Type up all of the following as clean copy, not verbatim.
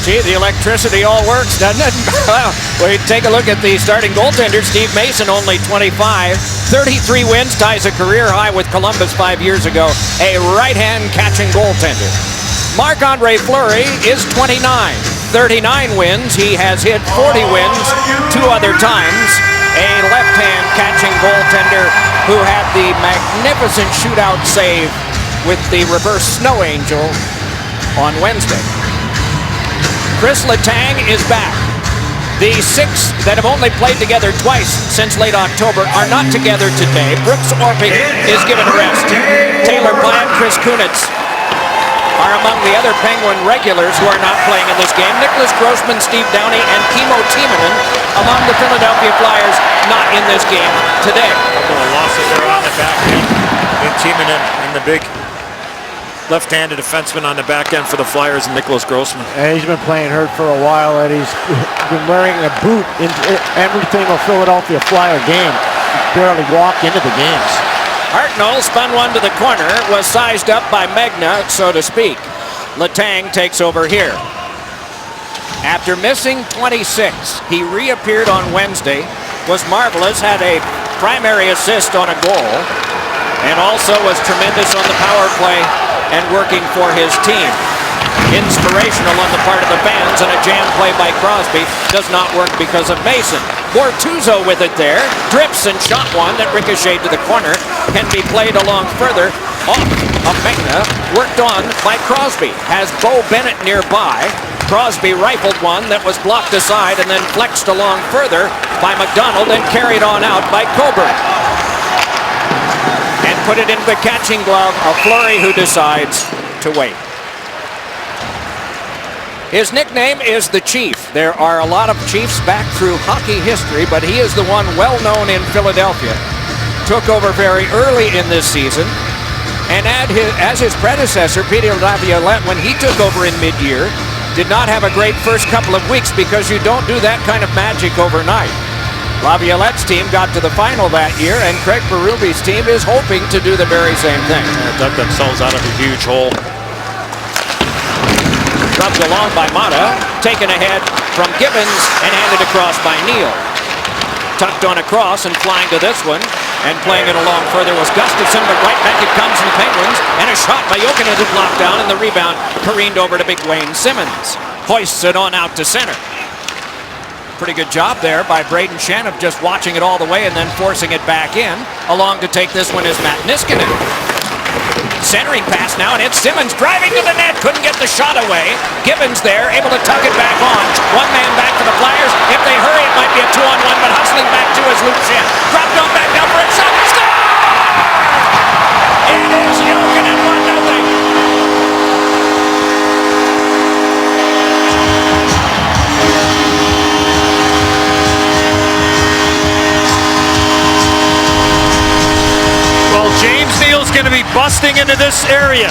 Gee, the electricity all works, doesn't it? Well, we take a look at the starting goaltender, Steve Mason, only 25. 33 wins, ties a career high with Columbus 5 years ago. A right-hand catching goaltender. Marc-Andre Fleury is 29. 39 wins. He has hit 40 wins 2 other times. A left-hand catching goaltender who had the magnificent shootout save with the reverse snow angel on Wednesday. Chris Letang is back. The 6 that have only played together twice since late October are not together today. Brooks Orping is given a rest. Taylor Pyatt, Chris Kunitz are among the other Penguin regulars who are not playing in this game. Nicholas Grossman, Steve Downey, and Kimmo Timonen among the Philadelphia Flyers not in this game today. A couple of losses there on the back end. Timonen and the big left-handed defenseman on the back end for the Flyers, and Nicholas Grossman. And he's been playing hurt for a while, and he's been wearing a boot in every single Philadelphia Flyer game. He barely walked into the games. Hartnell spun one to the corner, was sized up by Megna, so to speak. Letang takes over here. After missing 26, he reappeared on Wednesday, was marvelous, had a primary assist on a goal, and also was tremendous on the power play and working for his team. Inspirational on the part of the fans, and a jam play by Crosby does not work because of Mason. Bortuzzo with it there, drips and shot one that ricocheted to the corner, can be played along further, off of Megna, worked on by Crosby. Has Bo Bennett nearby. Crosby rifled one that was blocked aside and then flexed along further by McDonald and carried on out by Coburn. And put it into the catching glove of Fleury, who decides to wait. His nickname is the Chief. There are a lot of Chiefs back through hockey history, but he is the one well known in Philadelphia. Took over very early in this season, and as his predecessor, Peter Laviolette, when he took over in mid-year, did not have a great first couple of weeks because you don't do that kind of magic overnight. Laviolette's team got to the final that year, and Craig Berube team is hoping to do the very same thing. Dug themselves out of a huge hole. Rubbed along by Mata, taken ahead from Gibbons and handed across by Neal. Tucked on across and flying to this one, and playing it along further was Gustafsson, but right back it comes from the Penguins, and a shot by Jokinen to block down, and the rebound careened over to big Wayne Simmons. Hoists it on out to center. Pretty good job there by Braden Shen of just watching it all the way and then forcing it back in. Along to take this one is Matt Niskanen. Centering pass now, and it's Simmons driving to the net. Couldn't get the shot away. Gibbons there, able to tuck it back on. One man back for the Flyers. If they hurry, it might be a 2-on-1, but hustling back to is Luke Schenn. Dropped on back down for a shot. Score! It is Jokinen 1-0. James Neal's going to be busting into this area.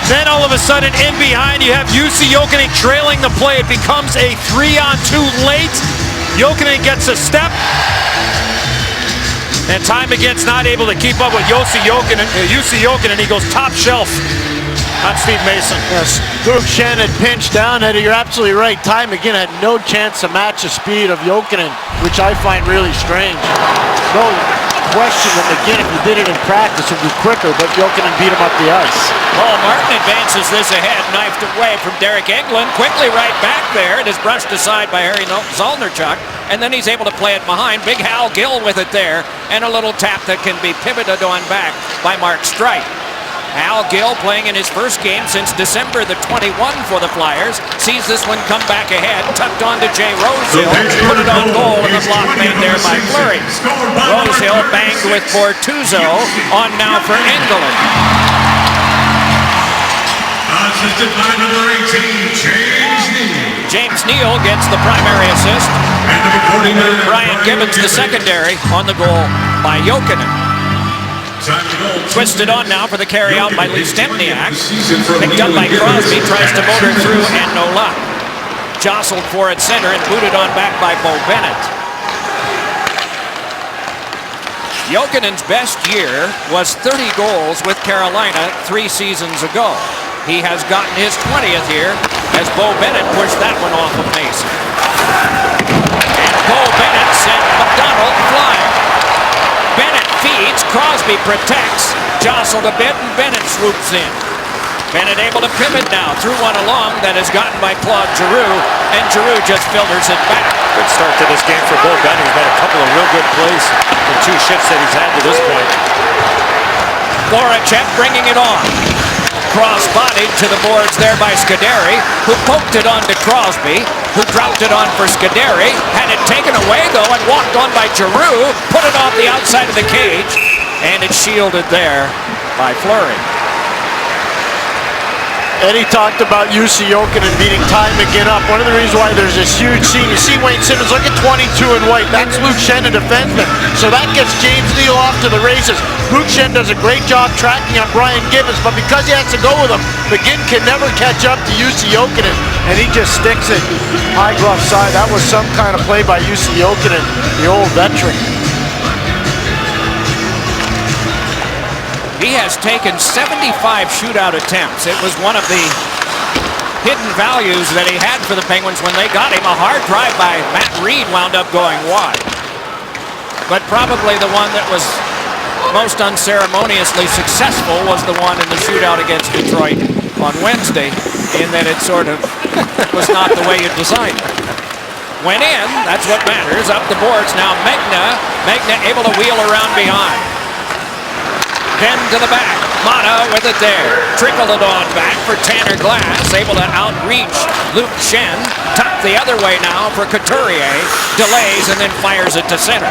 Then all of a sudden in behind you have Jussi Jokinen trailing the play. It becomes a 3-on-2 late. Jokinen gets a step. And time again's not able to keep up with Jussi Jokinen. He goes top shelf on Steve Mason. Yes, Luke Schenn had pinched down, and you're absolutely right. Time again had no chance to match the speed of Jokinen, which I find really strange. No question that, again, if you did it in practice, it would be quicker, but Jokinen beat him up the ice. Paul Martin advances this ahead, knifed away from Derek Englund, quickly right back there. It is brushed aside by Harry Zolnarchuk, and then he's able to play it behind. Big Hal Gill with it there, and a little tap that can be pivoted on back by Mark Streit. Hal Gill, playing in his first game since December the 21 for the Flyers, sees this one come back ahead, tucked on to Jay Rosehill, put it on goal, and the block made there by Fleury. Rosehill banged with Bortuzzo, on now for Engelland. Assisted by number 18, James Neal. James Neal gets the primary assist. Brian Gibbons the secondary on the goal by Jokinen. Twisted on now for the carry out by Lee Stempniak. Picked up by Crosby, tries to motor through and no luck. Jostled for at center and booted on back by Bo Bennett. Jokinen's best year was 30 goals with Carolina 3 seasons ago. He has gotten his 20th here as Bo Bennett pushed that one off of Mason. And Bo Bennett sent McDonald flying. Bennett feeds, Crosby protects, jostled a bit, and Bennett swoops in. Bennett able to pivot now, threw one along that is gotten by Claude Giroux, and Giroux just filters it back. Good start to this game for Bo Bennett. He's made a couple of real good plays in 2 shifts that he's had to this point. Voracek bringing it on. Cross-bodied to the boards there by Scuderi, who poked it on to Crosby, who dropped it on for Scuderi, had it taken away though and walked on by Giroux, put it off the outside of the cage, and it's shielded there by Fleury. Eddie talked about Jussi Jokinen beating Ty McGinn up. One of the reasons why there's this huge scene, you see Wayne Simmons, look at 22 in white. That's Luke Schenn, a defenseman. So that gets James Neal off to the races. Luke Schenn does a great job tracking on Brian Gibbons, but because he has to go with him, McGinn can never catch up to Jussi Jokinen, and he just sticks it high glove side. That was some kind of play by Jussi Jokinen, the old veteran. He has taken 75 shootout attempts. It was one of the hidden values that he had for the Penguins when they got him. A hard drive by Matt Reed wound up going wide. But probably the one that was most unceremoniously successful was the one in the shootout against Detroit on Wednesday, in that it sort of was not the way you designed it. Went in, that's what matters. Up the boards now, Megna able to wheel around behind. Then to the back, Mata with it there. Trickled it on back for Tanner Glass, able to outreach Luke Schenn. Tucked the other way now for Couturier. Delays and then fires it to center.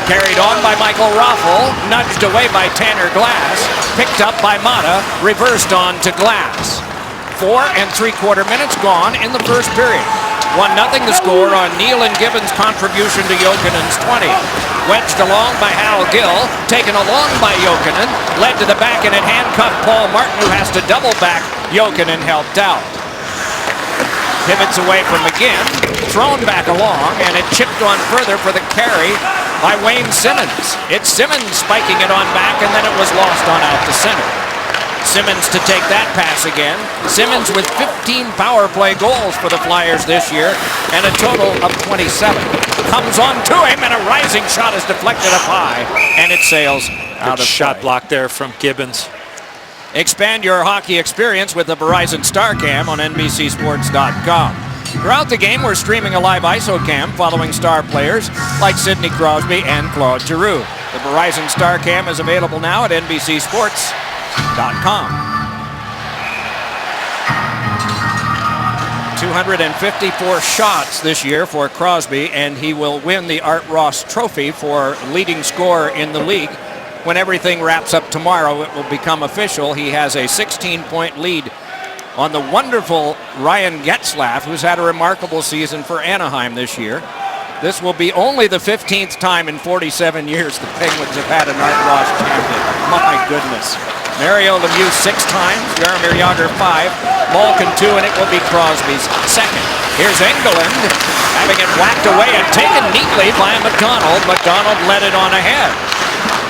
Carried on by Michael Raffl, nudged away by Tanner Glass. Picked up by Mata, reversed on to Glass. 4 3/4 minutes gone in the first period. 1-0 the score on Neal and Gibbons' contribution to Jokinen's 20. Wedged along by Hal Gill, taken along by Jokinen, led to the back and it handcuffed Paul Martin, who has to double back. Jokinen helped out. Pivots away from McGinn, thrown back along, and it chipped on further for the carry by Wayne Simmons. It's Simmons spiking it on back, and then it was lost on out to center. Simmons to take that pass again. Simmons with 15 power play goals for the Flyers this year and a total of 27. Comes on to him and a rising shot is deflected up high and it sails out of shot play. block there from Gibbons. Expand your hockey experience with the Verizon StarCam on NBCSports.com. Throughout the game, we're streaming a live ISOCam following star players like Sidney Crosby and Claude Giroux. The Verizon StarCam is available now at NBCSports.com. 254 shots this year for Crosby, and he will win the Art Ross Trophy for leading scorer in the league. When everything wraps up tomorrow, it will become official. He has a 16-point lead on the wonderful Ryan Getzlaf, who's had a remarkable season for Anaheim this year. This will be only the 15th time in 47 years the Penguins have had an Art Ross champion. My goodness. Mario Lemieux 6 times, Jaromir Jagr 5, Malkin 2, and it will be Crosby's second. Here's Engelland having it whacked away and taken neatly by McDonald. McDonald led it on ahead.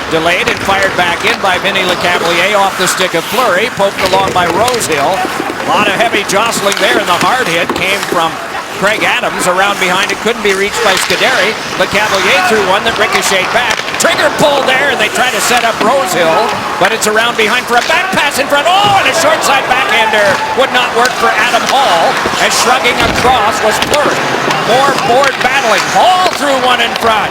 Delayed and fired back in by Vinny Lecavalier off the stick of Fleury, poked along by Rosehill. A lot of heavy jostling there, and the hard hit came from Craig Adams. Around behind it couldn't be reached by Scuderi. Lecavalier threw one that ricocheted back. Trigger pull there, and they try to set up Rosehill, but it's around behind for a back pass in front. Oh, and a short side backhander would not work for Adam Hall, as shrugging across was Fleury. More board battling. Hall threw one in front.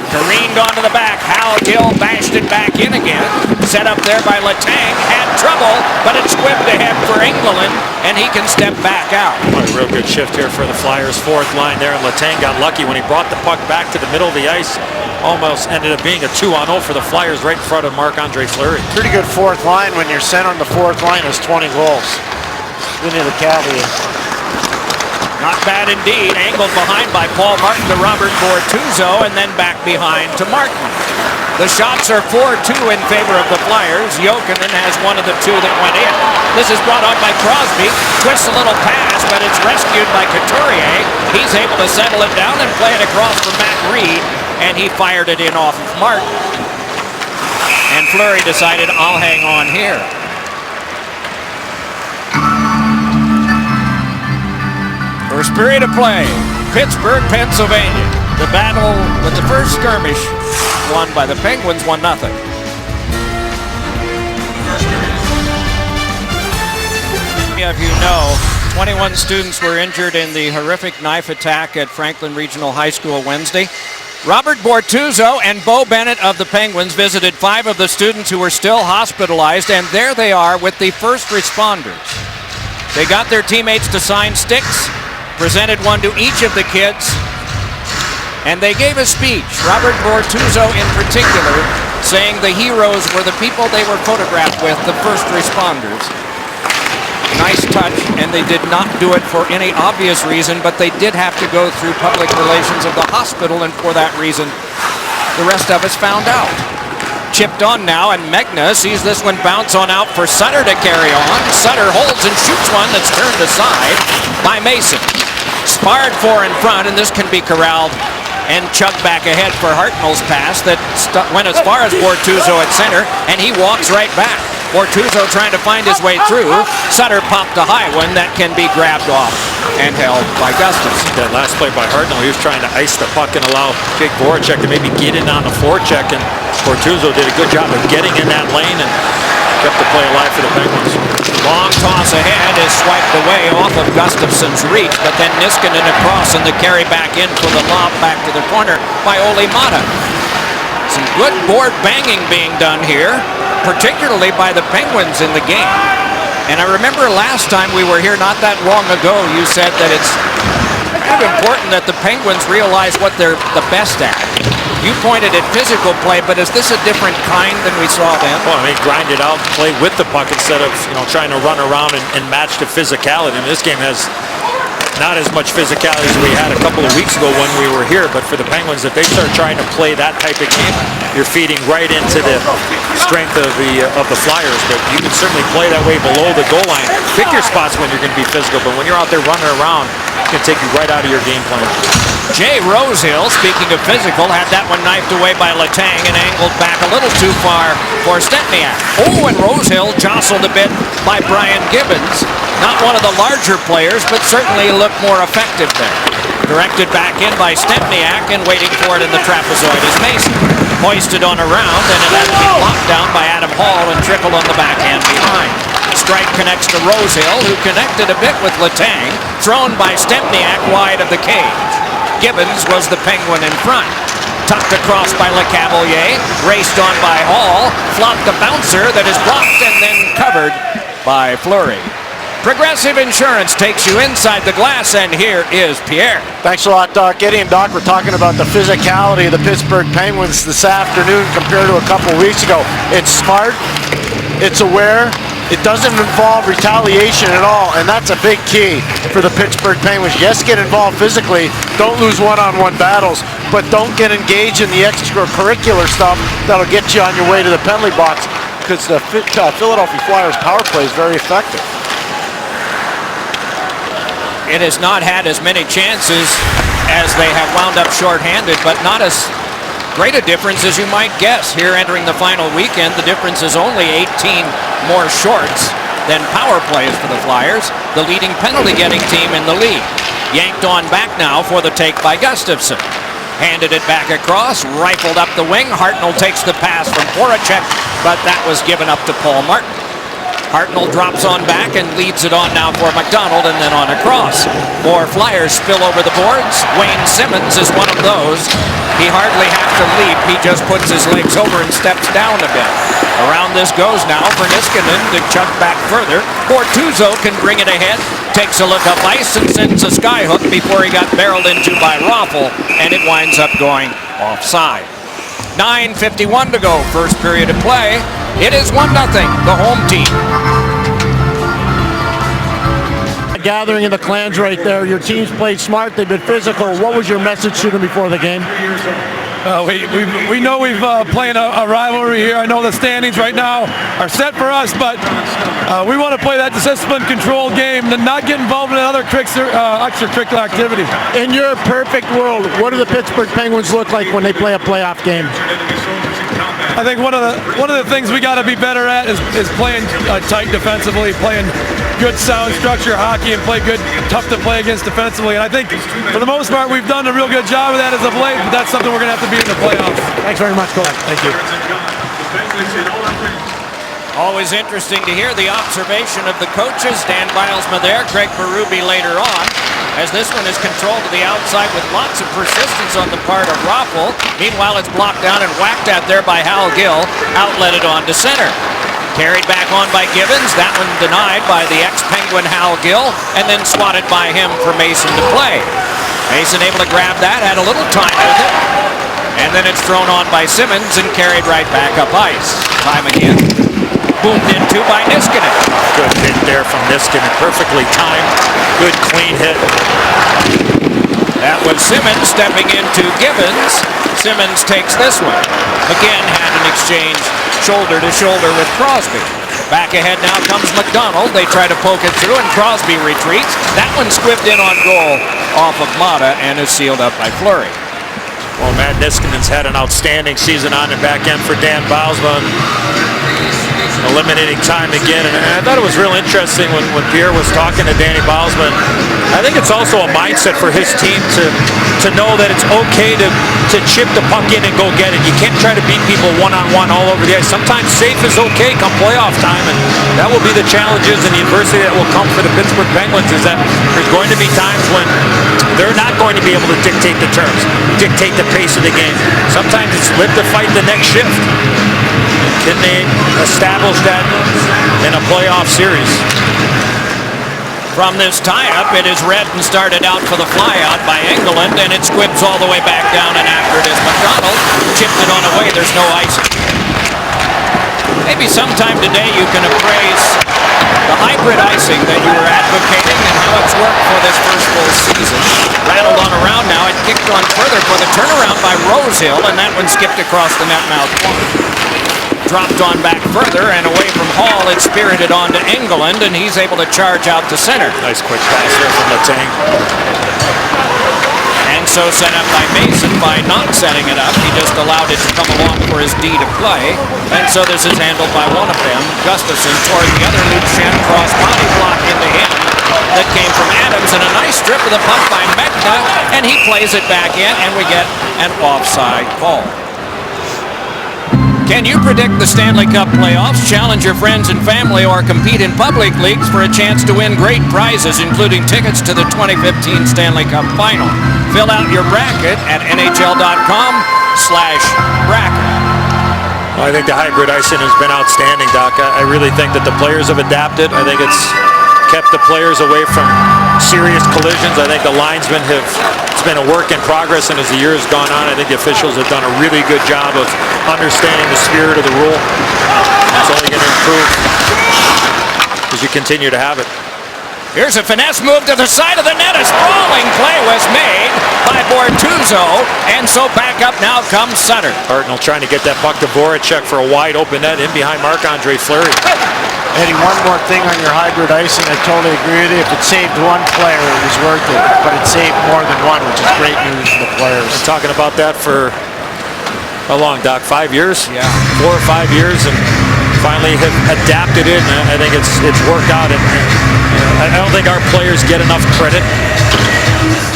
Careened onto the back. Hal Gill bashed it back in again. Set up there by Letang. Had trouble, but it squibbed ahead for Engelland, and he can step back out. What a real good shift here for the Flyers' fourth line there, and Letang got lucky when he brought the puck back to the middle of the ice. Almost ended up being a 2-on-0 for the Flyers right in front of Marc-Andre Fleury. Pretty good fourth line when your center on the fourth line has 20 goals. Vinny Lecavalier. Not bad indeed. Angled behind by Paul Martin to Robert Bortuzzo, and then back behind to Martin. The shots are 4-2 in favor of the Flyers. Jokinen has one of the 2 that went in. This is brought on by Crosby. Twists a little pass, but it's rescued by Couturier. He's able to settle it down and play it across for Matt Reed, and he fired it in off of Martin. And Fleury decided, I'll hang on here. First period of play, Pittsburgh, Pennsylvania. The battle with the first skirmish won by the Penguins, 1-0. If you know, 21 students were injured in the horrific knife attack at Franklin Regional High School Wednesday. Robert Bortuzzo and Bo Bennett of the Penguins visited 5 of the students who were still hospitalized, and there they are with the first responders. They got their teammates to sign sticks, presented one to each of the kids, and they gave a speech, Robert Bortuzzo in particular, saying the heroes were the people they were photographed with, the first responders. Nice touch, and they did not do it for any obvious reason, but they did have to go through public relations of the hospital, and for that reason, the rest of us found out. Chipped on now, and Megna sees this one bounce on out for Sutter to carry on. Sutter holds and shoots one that's turned aside by Mason. Sparred for in front, and this can be corralled and chugged back ahead for Hartnell's pass that went as far as Bortuzzo at center, and he walks right back. Bortuzzo trying to find his way through. Sutter popped a high one that can be grabbed off and held by Gustafson. That last play by Hartnell, he was trying to ice the puck and allow Jake Voracek to maybe get in on the forecheck, and Bortuzzo did a good job of getting in that lane and kept the play alive for the Penguins. Long toss ahead is swiped away off of Gustafson's reach, but then Niskanen across and the carry back in for the lob back to the corner by Olli Mata. Some good board banging being done here, particularly by the Penguins in the game. And I remember last time we were here not that long ago, you said that it's kind of important that the Penguins realize what they're the best at. You pointed at physical play, but is this a different kind than we saw then? Well, I mean, grind it out, play with the puck instead of, trying to run around and match the physicality. I mean, this game has not as much physicality as we had a couple of weeks ago when we were here, but for the Penguins, if they start trying to play that type of game, you're feeding right into the strength of the Flyers. But you can certainly play that way below the goal line. Pick your spots when you're going to be physical, but when you're out there running around, it can take you right out of your game plan. Jay Rosehill, speaking of physical, had that one knifed away by Letang and angled back a little too far for Stempniak. Oh, and Rosehill jostled a bit by Brian Gibbons. Not one of the larger players, but certainly looked more effective there. Directed back in by Stempniak, and waiting for it in the trapezoid is Mason. Hoisted on around, and it had to be blocked down by Adam Hall and trickled on the backhand behind. Strike connects to Rosehill, who connected a bit with Letang. Thrown by Stempniak wide of the cage. Gibbons was the Penguin in front. Tucked across by LeCavalier, raced on by Hall, flopped the bouncer that is blocked and then covered by Fleury. Progressive Insurance takes you inside the glass, and here is Pierre. Thanks a lot, Doc. Eddie and Doc were talking about the physicality of the Pittsburgh Penguins this afternoon compared to a couple weeks ago. It's smart, it's aware, it doesn't involve retaliation at all, and that's a big key for the Pittsburgh Penguins. Yes, get involved physically, don't lose one-on-one battles, but don't get engaged in the extracurricular stuff that'll get you on your way to the penalty box, because the Philadelphia Flyers power play is very effective. It has not had as many chances as they have wound up shorthanded, but not as great a difference as you might guess. Here entering the final weekend, the difference is only 18 more shorts than power plays for the Flyers, the leading penalty-getting team in the league. Yanked on back now for the take by Gustafson. Handed it back across, rifled up the wing. Hartnell takes the pass from Voracek, but that was given up to Paul Martin. Hartnell drops on back and leads it on now for McDonald, and then on across. More Flyers spill over the boards. Wayne Simmons is one of those. He hardly has to leap. He just puts his legs over and steps down a bit. Around this goes now for Niskanen to chuck back further. Bortuzzo can bring it ahead. Takes a look up ice and sends a skyhook before he got barreled into by Raffl, and it winds up going offside. 9:51 to go, first period of play. It is 1-0, the home team. Gathering in the clans right there. Your team's played smart. They've been physical. What was your message to them before the game? We know we've playing a rivalry here. I know the standings right now are set for us, but we want to play that disciplined, controlled game and not get involved in other extracurricular activities. In your perfect world, what do the Pittsburgh Penguins look like when they play a playoff game? I think one of the things we got to be better at is playing tight defensively, playing good sound structure hockey, and play good, tough to play against defensively. And I think for the most part we've done a real good job of that as of late. But that's something we're going to have to be in the playoffs. Thanks very much, Coach. Thank you. Always interesting to hear the observation of the coaches. Dan Bilesma there, Greg Berube later on, as this one is controlled to the outside with lots of persistence on the part of Raffl. Meanwhile, it's blocked down and whacked at there by Hal Gill. Outletted on to center. Carried back on by Gibbons. That one denied by the ex-Penguin Hal Gill, and then swatted by him for Mason to play. Mason able to grab that, had a little time with it. And then it's thrown on by Simmons and carried right back up ice. Time again. Boomed into by Niskanen. Good hit there from Niskanen. Perfectly timed. Good clean hit. That was Simmons stepping into Gibbons. Simmons takes this one. McGinn had an exchange shoulder to shoulder with Crosby. Back ahead now comes McDonald. They try to poke it through and Crosby retreats. That one squibbed in on goal off of Mata and is sealed up by Fleury. Well, Matt Niskanen's had an outstanding season on the back end for Dan Bilesma. Eliminating time again, and I thought it was real interesting when Pierre was talking to Danny Bilesma. I think it's also a mindset for his team to know that it's okay to chip the puck in and go get it. You can't try to beat people one-on-one all over the ice. Sometimes safe is okay come playoff time, and that will be the challenges and the adversity that will come for the Pittsburgh Penguins, is that there's going to be times when they're not going to be able to dictate the terms, dictate the pace of the game. Sometimes it's live to fight the next shift. Can they establish that in a playoff series? From this tie-up, it is Redden started out for the flyout by Engelland, and it squibs all the way back down, and after it is McDonald. Chipped it on away. There's no icing. Maybe sometime today you can appraise the hybrid icing that you were advocating and how it's worked for this first full season. Rattled on around now. It kicked on further for the turnaround by Rosehill, and that one skipped across the net mouth. Dropped on back further, and away from Hall, it's spirited on to Engelland, and he's able to charge out to center. Nice quick pass there from Letang. And so set up by Mason by not setting it up. He just allowed it to come along for his D to play. And so this is handled by one of them. Gustafson toward the other. Lucien cross body block into him. That came from Adams, and a nice strip of the puck by Mekna, and he plays it back in, and we get an offside call. Can you predict the Stanley Cup playoffs, challenge your friends and family, or compete in public leagues for a chance to win great prizes, including tickets to the 2015 Stanley Cup Final? Fill out your bracket at NHL.com/bracket. I think the hybrid icing has been outstanding, Doc. I really think that the players have adapted. I think it's kept the players away from serious collisions. I think the linesmen it's been a work in progress, and as the year has gone on, I think the officials have done a really good job of understanding the spirit of the rule. It's only going to improve as you continue to have it. Here's a finesse move to the side of the net. A sprawling play was made by Bortuzzo, and so back up now comes Sutter. Hartnell trying to get that puck to Voracek for a wide open net in behind Marc-Andre Fleury. Eddie, one more thing on your hybrid icing. I totally agree with you. If it saved one player, it was worth it. But it saved more than one, which is great news for the players. Been talking about that for how long, Doc? 5 years? Yeah. 4 or 5 years, and finally have adapted it, and I think it's worked out. And I don't think our players get enough credit.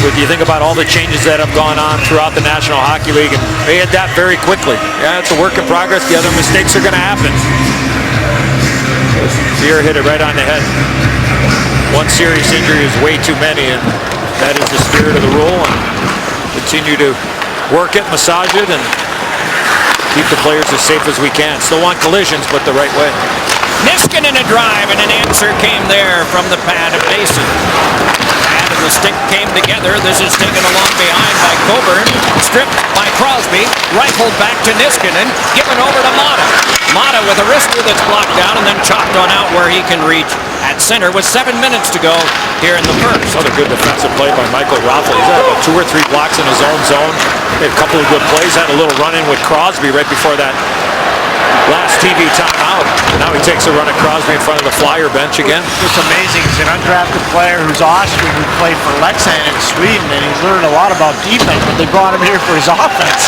When you think about all the changes that have gone on throughout the National Hockey League, and they adapt very quickly. Yeah, it's a work in progress. The other mistakes are going to happen. Pierre hit it right on the head. One serious injury is way too many, and that is the spirit of the rule. And continue to work it, massage it, and keep the players as safe as we can. Still want collisions, but the right way. Niskanen a drive, and an answer came there from the pad of Mason. Pad and the stick came together. This is taken along behind by Coburn. Stripped by Crosby. Rifled back to Niskanen. Given over to Mata. Mata with a wrister that's blocked down and then chopped on out where he can reach at center with 7 minutes to go here in the first. Another good defensive play by Michael Raffl. He's had about 2 or 3 blocks in his own zone. Made a couple of good plays. Had a little run-in with Crosby right before that last TV timeout. Now he takes a run at Crosby in front of the Flyer bench again. It's amazing. He's an undrafted player who's Austrian, who played for Leksand in Sweden, and he's learned a lot about defense, but they brought him here for his offense.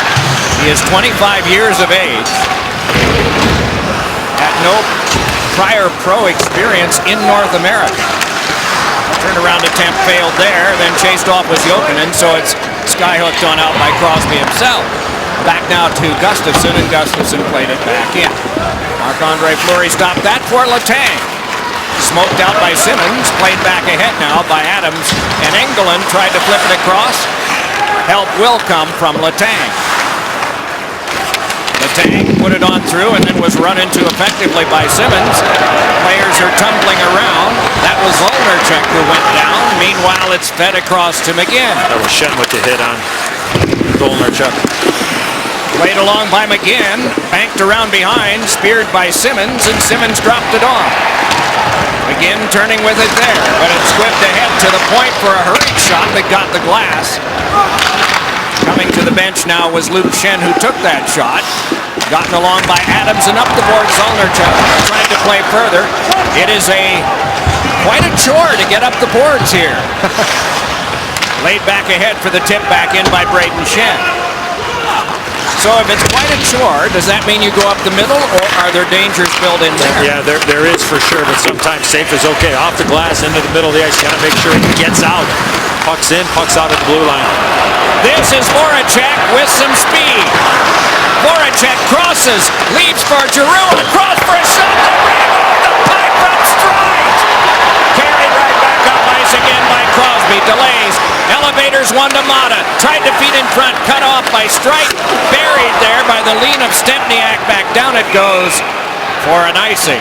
He is 25 years of age. Had no prior pro experience in North America. Turned around attempt failed there, then chased off was Jokinen, so it's skyhooked on out by Crosby himself. Back now to Gustafsson, and Gustafsson played it back in. Marc-Andre Fleury stopped that for Letang. Smoked out by Simmons, played back ahead now by Adams, and Engelland tried to flip it across. Help will come from Letang. Letang put it on through and then was run into effectively by Simmons. Players are tumbling around. That was Olnerchuk who went down. Meanwhile, it's fed across to McGinn. That was Schenn with the hit on Olnerchuk. Played along by McGinn, banked around behind, speared by Simmons, and Simmons dropped it off. McGinn turning with it there, but it squibbed ahead to the point for a hurried shot that got the glass. Coming to the bench now was Luke Schenn, who took that shot. Gotten along by Adams and up the board, Olnerchuk trying to play further. It is quite a chore to get up the boards here. Laid back ahead for the tip back in by Brayden Schenn. So if it's quite a chore, does that mean you go up the middle, or are there dangers built in there? Yeah, there is for sure, but sometimes safe is okay. Off the glass, into the middle of the ice, you got to make sure it gets out. Puck's in, puck's out at the blue line. This is Voracek with some speed. Voracek crosses, leaps for Giroux, across for a shot. The puck from Streit. Carried right back up ice again by Crosby. Delays. Elevators one to Mata. Tried to feed in front. Cut off by Streit. Buried there by the lean of Stempniak. Back down it goes for an icing.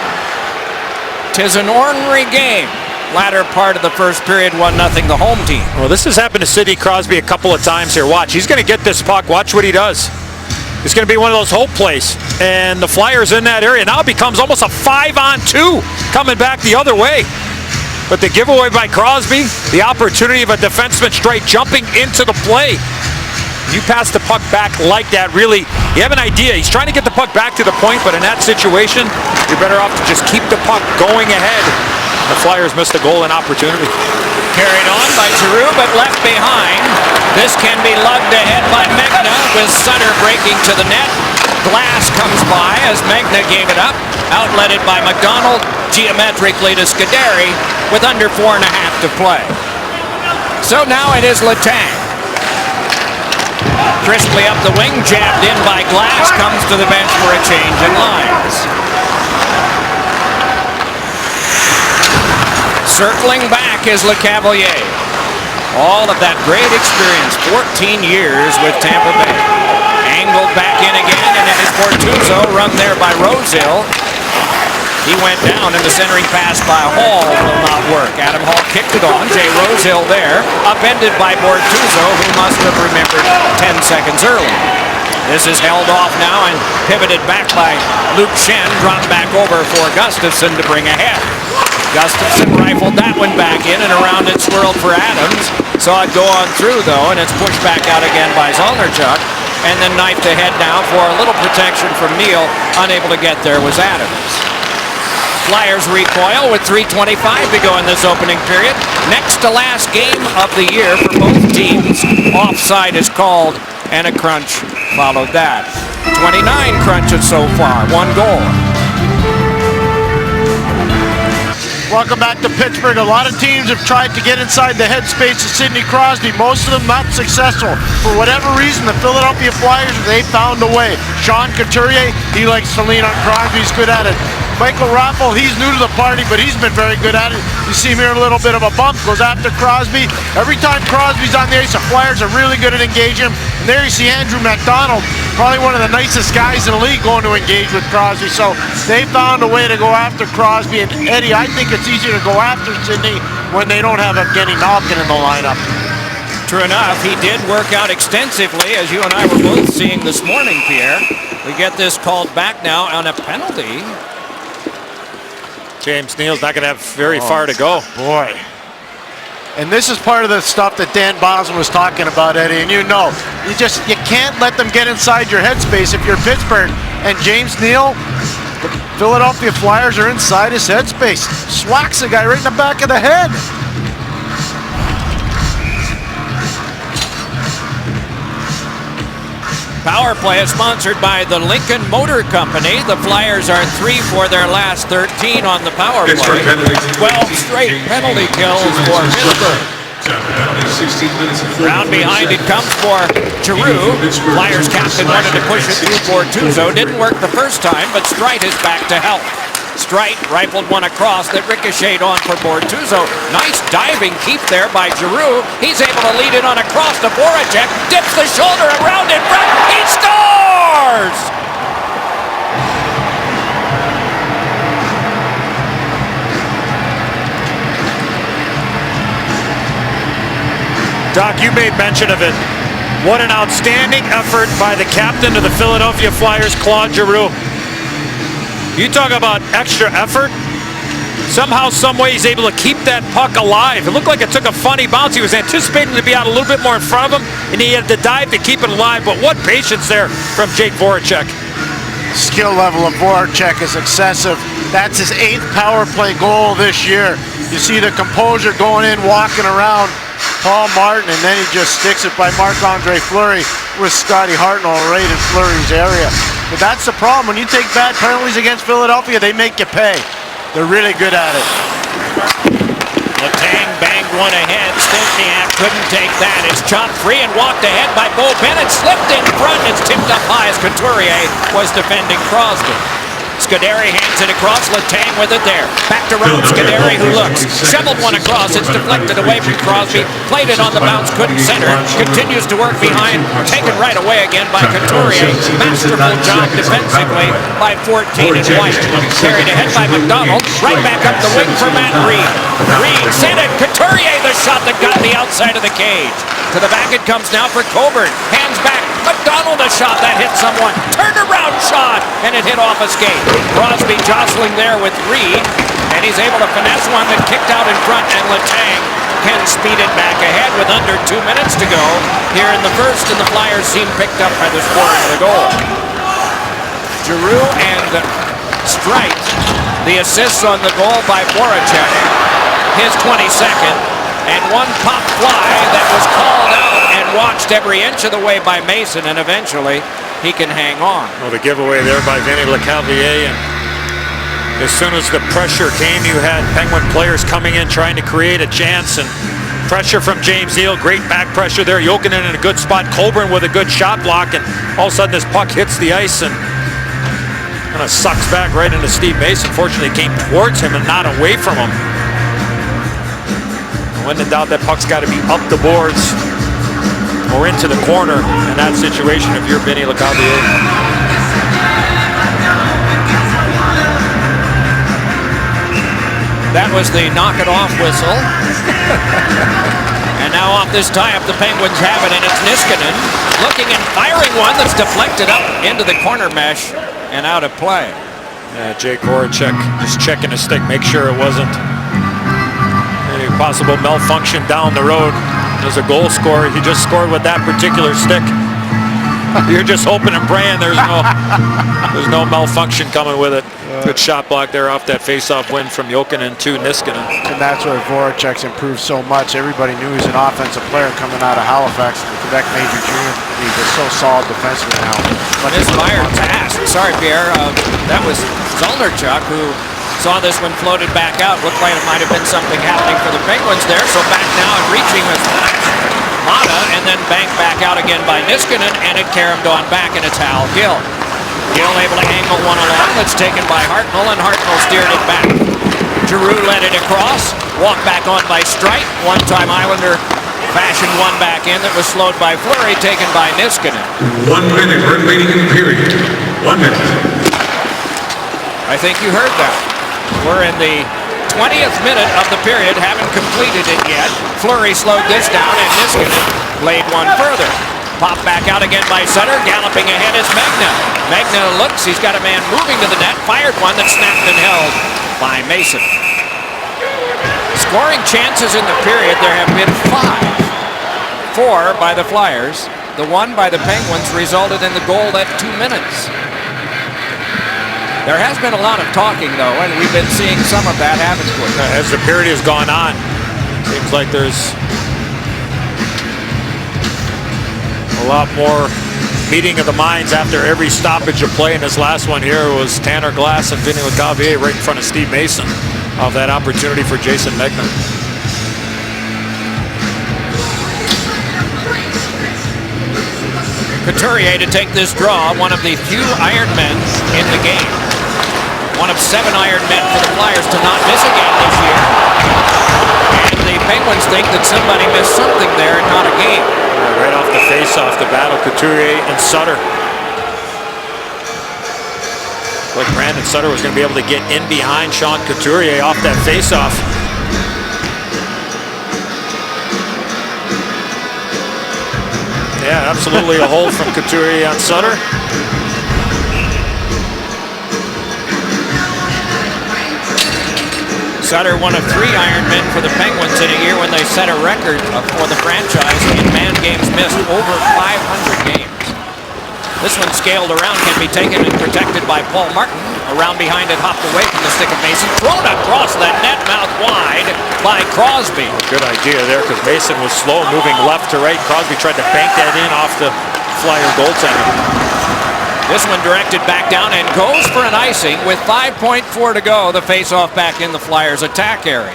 'Tis an ornery game. Latter part of the first period, 1-0 the home team. Well, this has happened to Sidney Crosby a couple of times here. Watch, he's going to get this puck. Watch what he does. It's going to be one of those hope plays. And the Flyers in that area. Now it becomes almost a 5-on-2 coming back the other way. But the giveaway by Crosby, the opportunity of a defenseman straight jumping into the play. You pass the puck back like that, really, you have an idea. He's trying to get the puck back to the point, but in that situation, you're better off to just keep the puck going ahead. The Flyers missed a goal and opportunity. Carried on by Giroux, but left behind. This can be lugged ahead by Megna, with Sutter breaking to the net. Glass comes by as Megna gave it up. Outletted by McDonald, geometrically to Scuderi, with under 4.5 to play. So now it is Letang. Crisply up the wing, jabbed in by Glass, comes to the bench for a change in lines. Circling back is LeCavalier. All of that great experience, 14 years with Tampa Bay. Angled back in again, and it is Bortuzzo, run there by Rosehill. He went down, and the centering pass by Hall will not work. Adam Hall kicked it on. Jay Rosehill there, upended by Bortuzzo, who must have remembered 10 seconds earlier. This is held off now and pivoted back by Luke Schenn, dropped back over for Gustafsson to bring ahead. Gustafsson rifled that one back in, and around it swirled for Adams. Saw it go on through, though, and it's pushed back out again by Olnerchuk. And then knifed ahead now for a little protection from Neal. Unable to get there was Adams. Flyers recoil with 3:25 to go in this opening period. Next to last game of the year for both teams. Offside is called, and a crunch followed that. 29 crunches so far, 1 goal. Welcome back to Pittsburgh. A lot of teams have tried to get inside the headspace of Sidney Crosby. Most of them not successful. For whatever reason, the Philadelphia Flyers, they found a way. Sean Couturier, he likes to lean on Crosby. He's good at it. Michael Raffl, he's new to the party, but he's been very good at it. You see him here in a little bit of a bump, goes after Crosby. Every time Crosby's on the ice, the Flyers are really good at engaging him. And there you see Andrew MacDonald, probably one of the nicest guys in the league, going to engage with Crosby. So they found a way to go after Crosby. And Eddie, I think it's easier to go after Sidney when they don't have Evgeny Malkin in the lineup. True enough, he did work out extensively, as you and I were both seeing this morning, Pierre. We get this called back now on a penalty. James Neal's not going to have very far to go. Boy. And this is part of the stuff that Dan Bosman was talking about, Eddie. And you know, you can't let them get inside your headspace if you're Pittsburgh. And James Neal, the Philadelphia Flyers are inside his headspace. Swats the guy right in the back of the head. Power play is sponsored by the Lincoln Motor Company. The Flyers are 3 for their last 13 on the power play. 12 straight penalty kills for Pittsburgh. Round behind it comes for Giroux. Flyers captain wanted to push it through Bortuzzo. Didn't work the first time, but Streit is back to help. Streit rifled one across that ricocheted on for Bortuzzo. Nice diving keep there by Giroux. He's able to lead it on across to Voracek. Dips the shoulder around in front. He scores! Doc, you made mention of it. What an outstanding effort by the captain of the Philadelphia Flyers, Claude Giroux. You talk about extra effort. Somehow, some way, he's able to keep that puck alive. It looked like it took a funny bounce. He was anticipating to be out a little bit more in front of him, and he had to dive to keep it alive. But what patience there from Jake Voracek. Skill level of Voracek is excessive. That's his 8th power play goal this year. You see the composure going in, walking around Paul Martin, and then he just sticks it by Marc-Andre Fleury with Scotty Hartnell right in Fleury's area. But that's the problem. When you take bad penalties against Philadelphia, they make you pay. They're really good at it. Letang banged one ahead. Stempniak couldn't take that. It's chopped free and walked ahead by Bo Bennett. Slipped in front. It's tipped up high as Couturier was defending Crosby. Scuderi hands it across. Letang with it there. Back to Ron Scuderi, who looks. Shoveled one across. It's deflected away from Crosby. Played it on the bounce. Couldn't center. Continues to work behind. Taken right away again by Couturier. Masterful job defensively by 14 and White. Carried ahead by McDonald. Right back up the wing for Matt Reed. Reed sent it. Couturier, the shot that got the outside of the cage. To the back it comes now for Coburn. Hands back. McDonald, a shot that hit someone. Turnaround shot, and it hit off a skate. Crosby jostling there with Reed, and he's able to finesse one that kicked out in front, and Letang can speed it back ahead with under 2 minutes to go here in the first, and the Flyers seem picked up by the scoring of the goal. Giroux and Streit, the assists on the goal by Voracek, his 22nd, and one pop fly that was called out and watched every inch of the way by Mason, and eventually he can hang on. Well, the giveaway there by Vinny Lecavalier, and as soon as the pressure came, you had Penguin players coming in trying to create a chance, and pressure from James Neal, great back pressure there. Jokinen in a good spot, Coburn with a good shot block, and all of a sudden this puck hits the ice and kind of sucks back right into Steve Mason. Fortunately, it came towards him and not away from him. When in doubt, that puck's got to be up the boards or into the corner in that situation if you're Vinny Lecavalier. That was the knock it off whistle. And now off this tie-up, the Penguins have it, and it's Niskanen looking and firing one that's deflected up into the corner mesh and out of play. Yeah, Jake Voracek just checking his stick, make sure it wasn't any possible malfunction down the road. As a goal scorer, he just scored with that particular stick. You're just hoping and praying there's no malfunction coming with it. Good shot block there off that face-off win from Jokinen to Niskanen. And that's where Voracek's improved so much. Everybody knew he's an offensive player coming out of Halifax, the Quebec Major Junior League. He's so solid defensively now. But his fired pass, sorry Pierre, that was Zolnarchuk who saw this one floated back out. Looked like it might have been something happening for the Penguins there. So back now and reaching with Mata, and then banked back out again by Niskanen, and it caromed on back, and it's Hal Gill. Gill able to angle one along. That's taken by Hartnell, and Hartnell steered it back. Giroux led it across. Walked back on by Streit. One-time Islander fashioned one back in that was slowed by Fleury, taken by Niskanen. 1 minute remaining in the period. 1 minute. I think you heard that. We're in the 20th minute of the period, haven't completed it yet. Fleury slowed this down, and Niskanen laid one further. Popped back out again by Sutter. Galloping ahead is Magna. Magna looks, he's got a man moving to the net. Fired one that snapped and held by Mason. Scoring chances in the period, there have been 5. 4 by the Flyers. The one by the Penguins resulted in the goal at 2 minutes. There has been a lot of talking, though, and we've been seeing some of that happen. As the period has gone on, seems like there's a lot more meeting of the minds after every stoppage of play. And this last one here was Tanner Glass and Vinny LeCavier right in front of Steve Mason of that opportunity for Jason Megna. Couturier to take this draw, one of the few Ironmen in the game. One of 7 Ironmen for the Flyers to not miss again this year. And the Penguins think that somebody missed something there and not a game. Right off the face-off, the battle, Couturier and Sutter. Like Brandon Sutter was going to be able to get in behind Sean Couturier off that face-off. Yeah, absolutely a hold from Couturier on Sutter. Sutter, one of 3 Ironmen for the Penguins in a year when they set a record for the franchise in man games missed, over 500 games. This one scaled around, can be taken and protected by Paul Martin. Around behind it, hopped away from the stick of Mason, thrown across the net, mouth wide by Crosby. Good idea there because Mason was slow, moving left to right. Crosby tried to bank that in off the Flyer goaltender. This one directed back down and goes for an icing with 5.4 to go. The face-off back in the Flyers' attack area.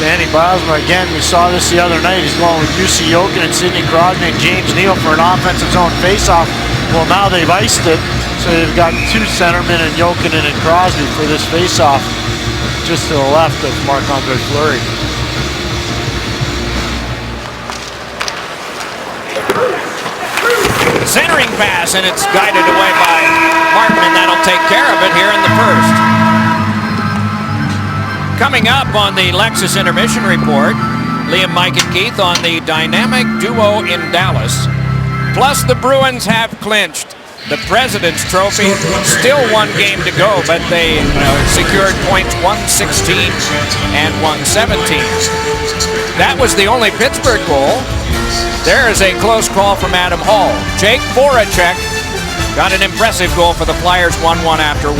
Danny Bosma, again, we saw this the other night. He's going with Jussi Jokinen, Sidney Crosby, and James Neal for an offensive zone face-off. Well, now they've iced it, so they've got 2 centermen and Jokinen and Crosby for this face-off just to the left of Marc-Andre Fleury. Centering pass, and it's guided away by Martin, and that'll take care of it here in the first. Coming up on the Lexus Intermission Report, Liam, Mike, and Keith on the dynamic duo in Dallas. Plus, the Bruins have clinched the President's Trophy. Still 1 game to go, but they secured points 116 and 117. That was the only Pittsburgh goal. There is a close call from Adam Hall. Jake Voracek got an impressive goal for the Flyers, 1-1 after 1.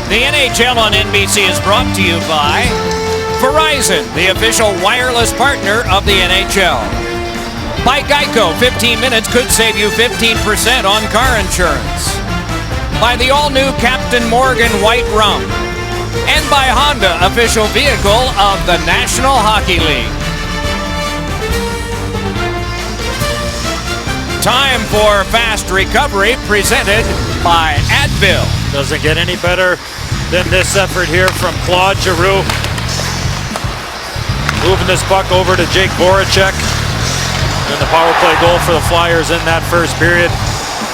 The NHL on NBC is brought to you by Verizon, the official wireless partner of the NHL. By Geico, 15 minutes could save you 15% on car insurance. By the all-new Captain Morgan White Rum. And by Honda, official vehicle of the National Hockey League. Time for Fast Recovery, presented by Advil. Doesn't get any better than this effort here from Claude Giroux. Moving this puck over to Jake Voracek. And the power play goal for the Flyers in that first period.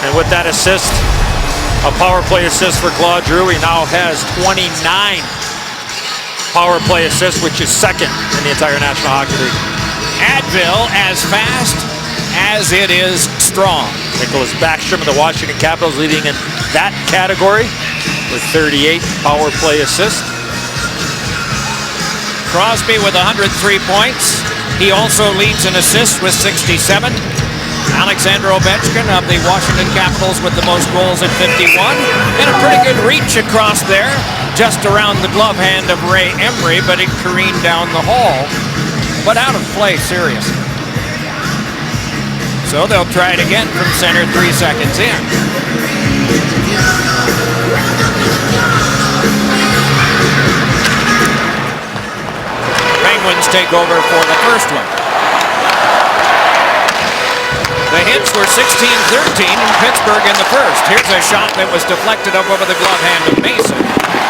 And with that assist, a power play assist for Claude Giroux. He now has 29 power play assists, which is second in the entire National Hockey League. Advil, as fast as it is strong. Nicholas Backstrom of the Washington Capitals leading in that category with 38 power play assists. Crosby with 103 points. He also leads in assists with 67. Alexander Ovechkin of the Washington Capitals with the most goals at 51. And a pretty good reach across there, just around the glove hand of Ray Emery, but it careened down the hall. But out of play, seriously. So they'll try it again from center 3 seconds in. Penguins take over for the first one. The hits were 16-13 in Pittsburgh in the first. Here's a shot that was deflected up over the glove hand of Mason.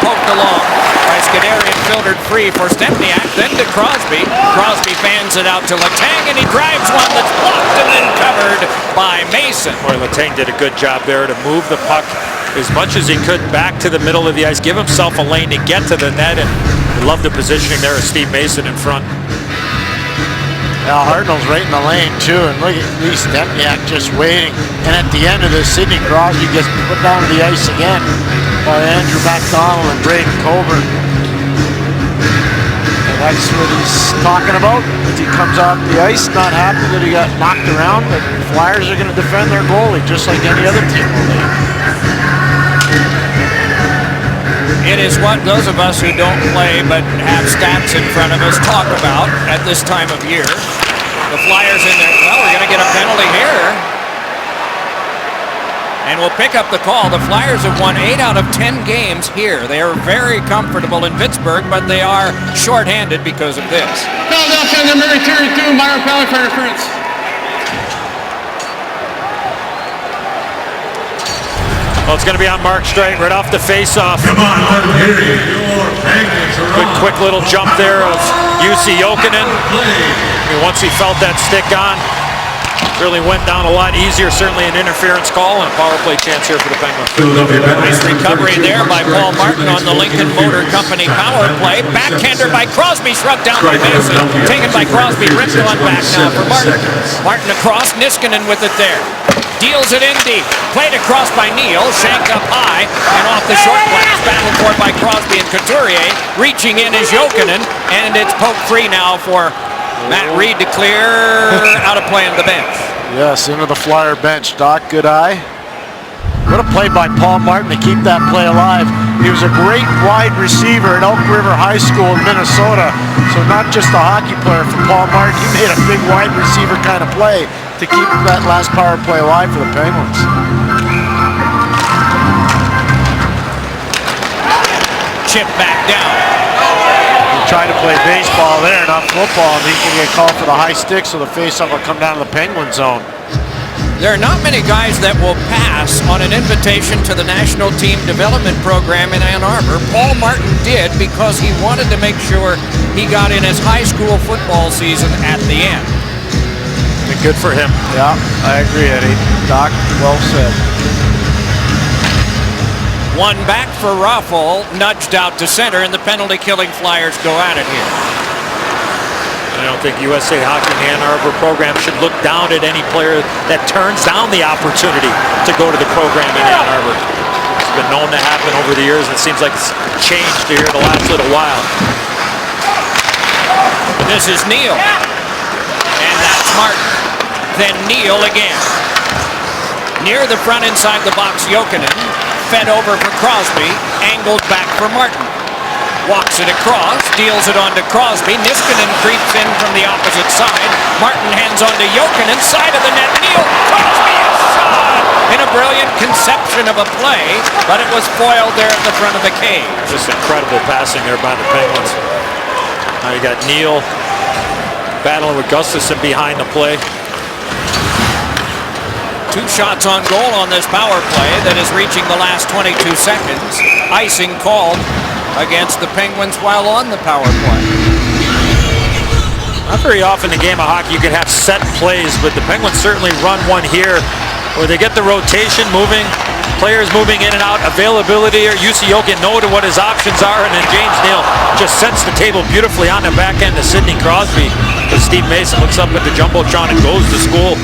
Poked along by Scuderi and filtered free for Stempniak, then to Crosby. Crosby fans it out to Letang, and he drives one that's blocked and then covered by Mason. Boy, Letang did a good job there to move the puck as much as he could back to the middle of the ice, give himself a lane to get to the net, and I love the positioning there of Steve Mason in front. Al Hartnell's right in the lane too, and look at Lee Stempniak just waiting. And at the end of this, Sidney Crosby gets put down to the ice again by Andrew MacDonald and Braden Coburn. And that's what he's talking about. As he comes off the ice, not happy that he got knocked around, but the Flyers are going to defend their goalie just like any other team will do. It is what those of us who don't play but have stats in front of us talk about at this time of year. The Flyers in there. Well, we're going to get a penalty here. And we'll pick up the call. The Flyers have won 8 out of 10 games here. They are very comfortable in Pittsburgh, but they are shorthanded because of this. Philadelphia number 32, Myron Pelly for interference. Well, it's going to be on Mark Streit right off the face-off. Come on, let me hear you. Your Penguins are Good on. quick little jump there of Jussi Jokinen. I mean, once he felt that stick on, really went down a lot easier. Certainly an interference call and a power play chance here for the Penguins. Philadelphia Penguins. Nice recovery there by Paul Martin on the Lincoln Motor Company power play. Backhander by Crosby, shrugged down by Mason. Taken by Crosby, ripped on back now for Martin. Martin across, Niskanen with it there. Deals it in deep. Played across by Neal, shanked up high, and off the short blast. Battled for by Crosby and Couturier. Reaching in is Jokinen, and it's poked free now for Matt Reed to clear out of play on the bench. Yes, into the Flyer bench. Doc, good eye. What a play by Paul Martin to keep that play alive. He was a great wide receiver at Elk River High School in Minnesota. So not just a hockey player for Paul Martin, he made a big wide receiver kind of play to keep that last power play alive for the Penguins. Chip back down. He tried to play baseball there, not football, and he can get called for the high stick, so the faceoff will come down to the Penguin zone. There are not many guys that will pass on an invitation to the National Team Development Program in Ann Arbor. Paul Martin did because he wanted to make sure he got in his high school football season at the end. Good for him. Yeah, I agree, Eddie. Doc, well said. One back for Raffle, nudged out to center, and the penalty-killing Flyers go at it here. I don't think USA Hockey in the Ann Arbor program should look down at any player that turns down the opportunity to go to the program in Ann Arbor. It's been known to happen over the years, and it seems like it's changed here the last little while. This is Neal, and that's Martin. Then Neal again. Near the front inside the box, Jokinen, fed over for Crosby, angled back for Martin. Walks it across, deals it on to Crosby. Niskanen creeps in from the opposite side. Martin hands on to Jokinen, side of the net. Neal, Crosby is shot! In a brilliant conception of a play, but it was foiled there at the front of the cage. Just incredible passing there by the Penguins. Now you got Neal battling with Gustafsson behind the play. 2 shots on goal on this power play that is reaching the last 22 seconds. Icing called against the Penguins while on the power play. Not very often in a game of hockey you can have set plays, but the Penguins certainly run one here where they get the rotation moving, players moving in and out, availability, or Jussi Jokinen know to what his options are, and then James Neal just sets the table beautifully on the back end to Sidney Crosby. But Steve Mason looks up at the Jumbotron and goes to school.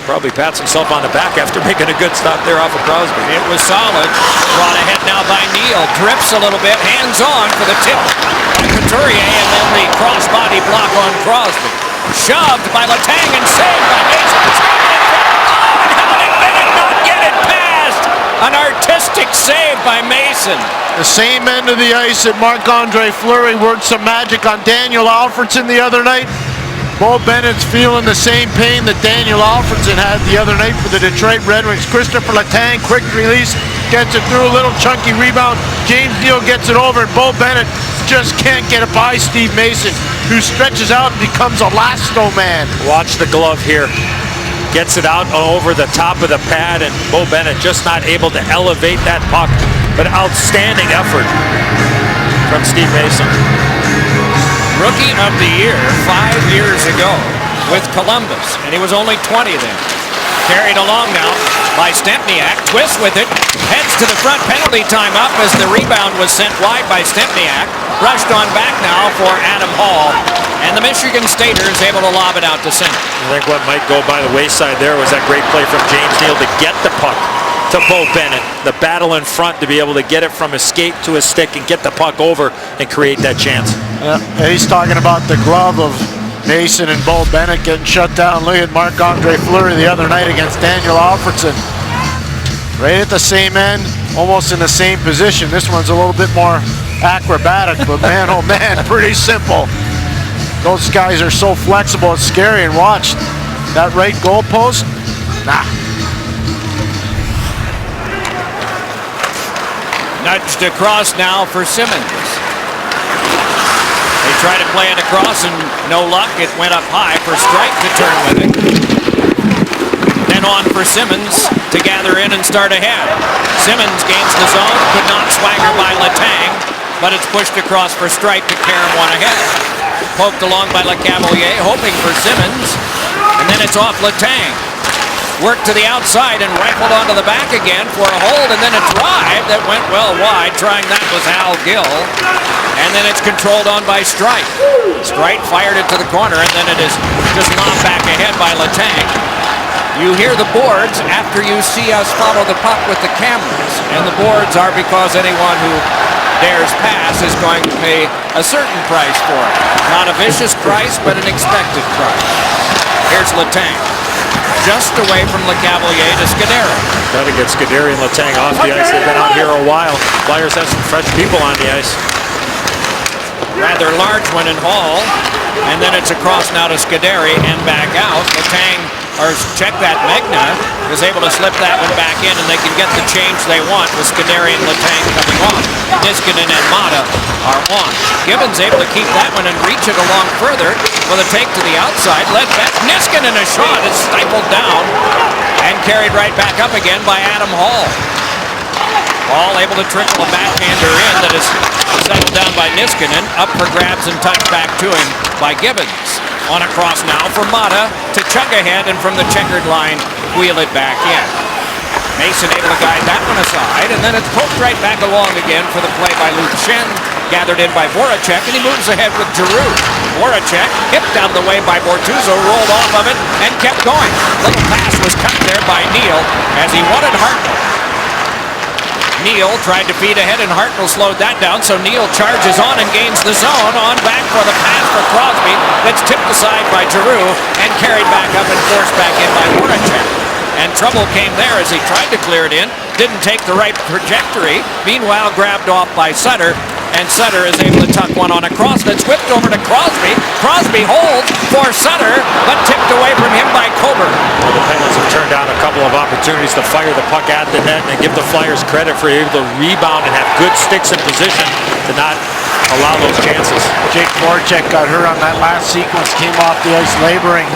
Probably pats himself on the back after making a good stop there off of Crosby. It was solid. Brought ahead now by Neal. Drifts a little bit. Hands on for the tip by Couturier, and then the cross-body block on Crosby. Shoved by Letang and saved by Mason. Oh, and how did Bennett not get it past? An artistic save by Mason. The same end of the ice that Marc-Andre Fleury worked some magic on Daniel Alfredson the other night. Bo Bennett's feeling the same pain that Daniel Alfredson had the other night for the Detroit Red Wings. Christopher Letang, quick release, gets it through, a little chunky rebound. James Neal gets it over, and Bo Bennett just can't get it by Steve Mason, who stretches out and becomes a lasso man. Watch the glove here. Gets it out over the top of the pad, and Bo Bennett just not able to elevate that puck. But outstanding effort from Steve Mason. Rookie of the Year 5 years ago with Columbus, and he was only 20 then. Carried along now by Stempniak, twists with it, heads to the front, penalty time up as the rebound was sent wide by Stempniak. Rushed on back now for Adam Hall, and the Michigan Stater is able to lob it out to center. I think what might go by the wayside there was that great play from James Neal to get the puck to Bo Bennett. The battle in front to be able to get it from his skate to his stick and get the puck over and create that chance. He's talking about the glove of Mason and Bo Bennett getting shut down. Look at Marc-Andre Fleury the other night against Daniel Alfredson. Right at the same end, almost in the same position. This one's a little bit more acrobatic, but man, oh man, pretty simple. Those guys are so flexible, it's scary. And watch, that right goal post, nah. Nudged across now for Simmons. They try to play it across and no luck. It went up high for Strike to turn with it. Then on for Simmons to gather in and start ahead. Simmons gains the zone, could not swagger by Letang, but it's pushed across for Strike to carry him one ahead. Poked along by LeCavalier, hoping for Simmons, and then it's off Letang. Worked to the outside and rifled onto the back again for a hold, and then a drive that went well wide. Trying that was Al Gill. And then it's controlled on by Strike. Strike fired it to the corner, and then it is just lobbed back ahead by Letang. You hear the boards after you see us follow the puck with the cameras. And the boards are because anyone who dares pass is going to pay a certain price for it. Not a vicious price, but an expected price. Here's Letang. Just away from LeCavalier to Scuderi. Got to get Scuderi and Letang off the ice. They've been out here a while. Flyers have some fresh people on the ice. Rather large one in Hall. And then it's across now to Scuderi and back out. Letang, or check that, Megna is able to slip that one back in, and they can get the change they want with Scuderi and Letang coming off. Niskanen and Mata are on. Gibbons able to keep that one and reach it along further with a take to the outside. Led back. Niskanen, a shot is stifled down and carried right back up again by Adam Hall. Hall able to trickle a backhander in that is settled down by Niskanen. Up for grabs and touched back to him by Gibbons. On a cross now for Mata to chug ahead, and from the checkered line, wheel it back in. Mason able to guide that one aside, and then it's poked right back along again for the play by Luke Schenn. Gathered in by Voracek, and he moves ahead with Giroux. Voracek hipped out of the way by Bortuzzo, rolled off of it, and kept going. Little pass was cut there by Neal as he wanted Hartnell. Neal tried to feed ahead, and Hartnell slowed that down, so Neal charges on and gains the zone. On back for the pass for Crosby. That's tipped aside by Giroux and carried back up and forced back in by Voracek. And trouble came there as he tried to clear it in. Didn't take the right trajectory. Meanwhile, grabbed off by Sutter. And Sutter is able to tuck one on a cross that's whipped over to Crosby. Crosby holds for Sutter, but tipped away from him by Coburn. Well, the Penguins have turned down a couple of opportunities to fire the puck at the net and give the Flyers credit for able to rebound and have good sticks in position to not allow those chances. Jake Voracek got hurt on that last sequence, came off the ice laboring.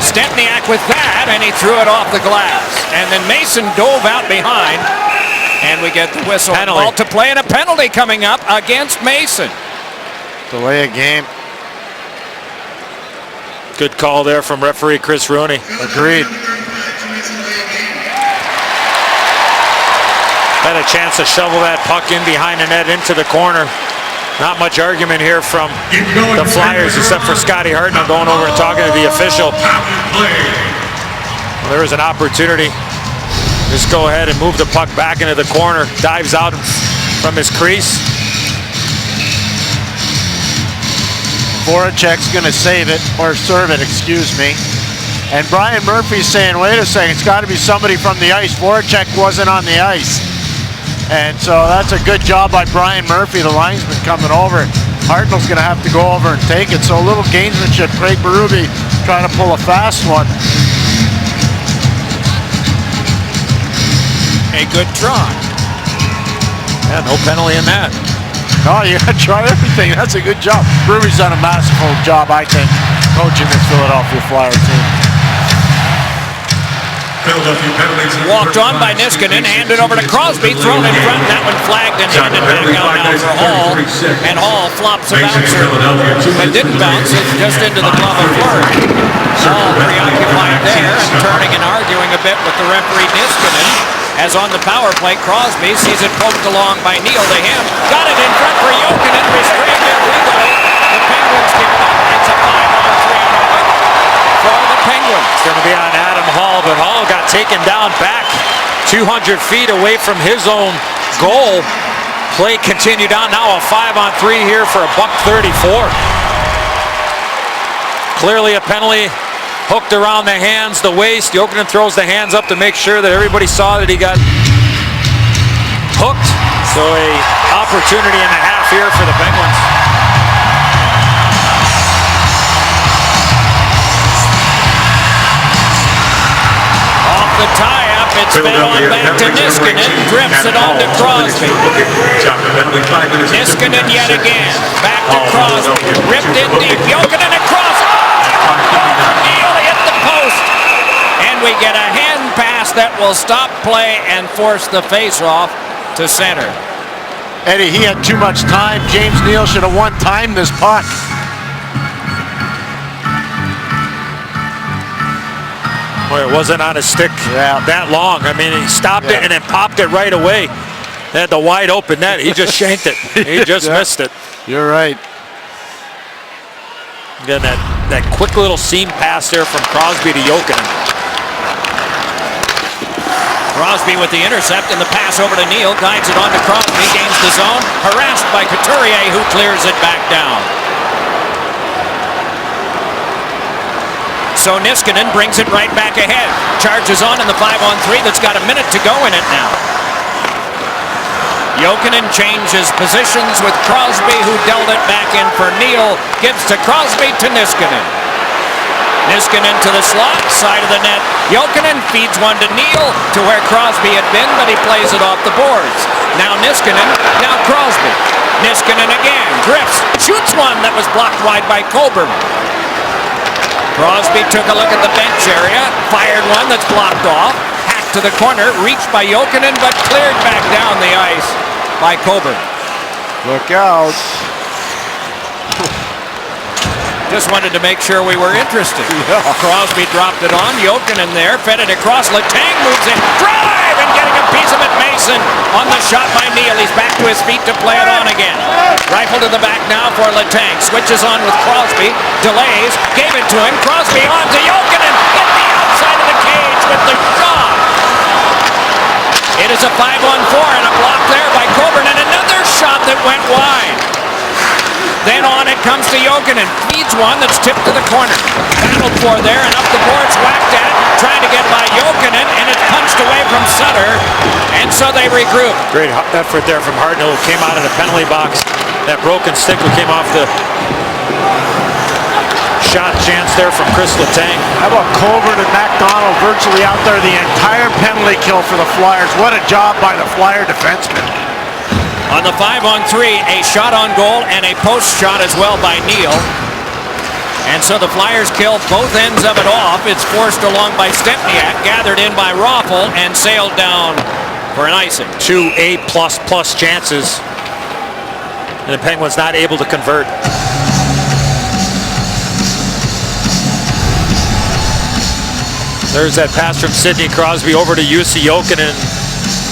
Stempniak with that, and he threw it off the glass. And then Mason dove out behind. And we get the whistle and ball to play, and a penalty coming up against Mason. Delay a game. Good call there from referee Chris Rooney. Agreed. Had a chance to shovel that puck in behind the net into the corner. Not much argument here from the Flyers except for Scotty Hartnell going over and talking to the official. Well, there was an opportunity. Just go ahead and move the puck back into the corner. Dives out from his crease. Voracek's going to save it, or serve it, excuse me. And Brian Murphy's saying, wait a second, it's got to be somebody from the ice. Voracek wasn't on the ice. And so that's a good job by Brian Murphy, the linesman coming over. Hartnell's going to have to go over and take it. So a little gamesmanship. Craig Berube trying to pull a fast one. A good try. Yeah, no penalty in that. No, you got to try everything. That's a good job. Ruby's done a masterful job, I think, coaching this Philadelphia Flyers team. Walked on by Niskanen, handed over to Crosby, thrown in front. That one flagged and handed back out now for Hall. And Hall flops a bouncer, but didn't bounce it, just into the glove of Fleury. Hall preoccupied there and turning and arguing a bit with the referee Niskanen. As on the power play, Crosby sees it poked along by Neal to him. Got it in front for Jokinen, restrained illegally. The Penguins give it up. It's a 5-on-3 for the Penguins. It's going to be on Adam Hall, but Hall got taken down back 200 feet away from his own goal. Play continued on. Now a 5-on-3 here for $1.34. Clearly a penalty. Hooked around the hands, the waist. Jokinen throws the hands up to make sure that everybody saw that he got hooked. So a opportunity and a half here for the Penguins. It's fed on back to Niskanen. Drifts it on to Crosby. Niskanen yet again. Back to Crosby. Ripped in deep. Jokinen across. Neal hit the post. And we get a hand pass that will stop play and force the face-off to center. Eddie, he had too much time. James Neal should have one-timed this puck. Boy, it wasn't on his stick that long. I mean, he stopped it and then popped it right away. They had the wide open net. He just shanked it. He just missed it. You're right. Again, that quick little seam pass there from Crosby to Jokinen. Crosby with the intercept and the pass over to Neal. Guides it on to Crosby. Gains the zone. Harassed by Couturier, who clears it back down. So Niskanen brings it right back ahead. Charges on in the 5-on-3 that's got a minute to go in it now. Jokinen changes positions with Crosby, who dealt it back in for Neal. Gives to Crosby to Niskanen. Niskanen to the slot, side of the net. Jokinen feeds one to Neal to where Crosby had been, but he plays it off the boards. Now Niskanen, now Crosby. Niskanen again, drifts, shoots one that was blocked wide by Coburn. Crosby took a look at the bench area, fired one that's blocked off, hacked to the corner, reached by Jokinen, but cleared back down the ice by Coburn. Look out. Just wanted to make sure we were interested. Crosby dropped it on, Jokinen there, fed it across, Letang moves in, drive, and getting a piece of it, Mason on the shot by Neal. He's back to his feet to play it on again. Rifle to the back now for Letang, switches on with Crosby, delays, gave it to him, Crosby on to Jokinen, hit the outside of the cage with the shot. It is a 5-on-4 and a block there by Coburn, and another shot that went wide. Then on it comes to Jokinen. Feeds one that's tipped to the corner. Battled for there and up the boards, whacked at. Trying to get by Jokinen, and it's punched away from Sutter. And so they regroup. Great effort there from Hartnell, who came out of the penalty box. That broken stick that came off the shot chance there from Chris Letang. How about Coburn and McDonald virtually out there the entire penalty kill for the Flyers? What a job by the Flyer defenseman. On the 5-on-3, a shot on goal and a post shot as well by Neal. And so the Flyers kill both ends of it off. It's forced along by Stempniak, gathered in by Raffl, and sailed down for an icing. 2 A++ chances, and the Penguins not able to convert. There's that pass from Sidney Crosby over to Jussi Jokinen.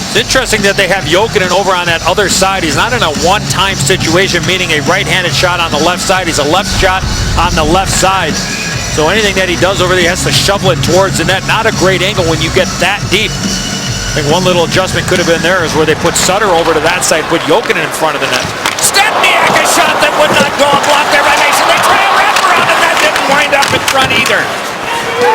It's interesting that they have Jokinen over on that other side. He's not in a one-time situation, meaning a right-handed shot on the left side. He's a left shot on the left side. So anything that he does over there, he has to shovel it towards the net. Not a great angle when you get that deep. I think one little adjustment could have been there is where they put Sutter over to that side, put Jokinen in front of the net. Stempniak, a shot that would not go, blocked there by Mason. They try a wraparound, and that didn't wind up in front either.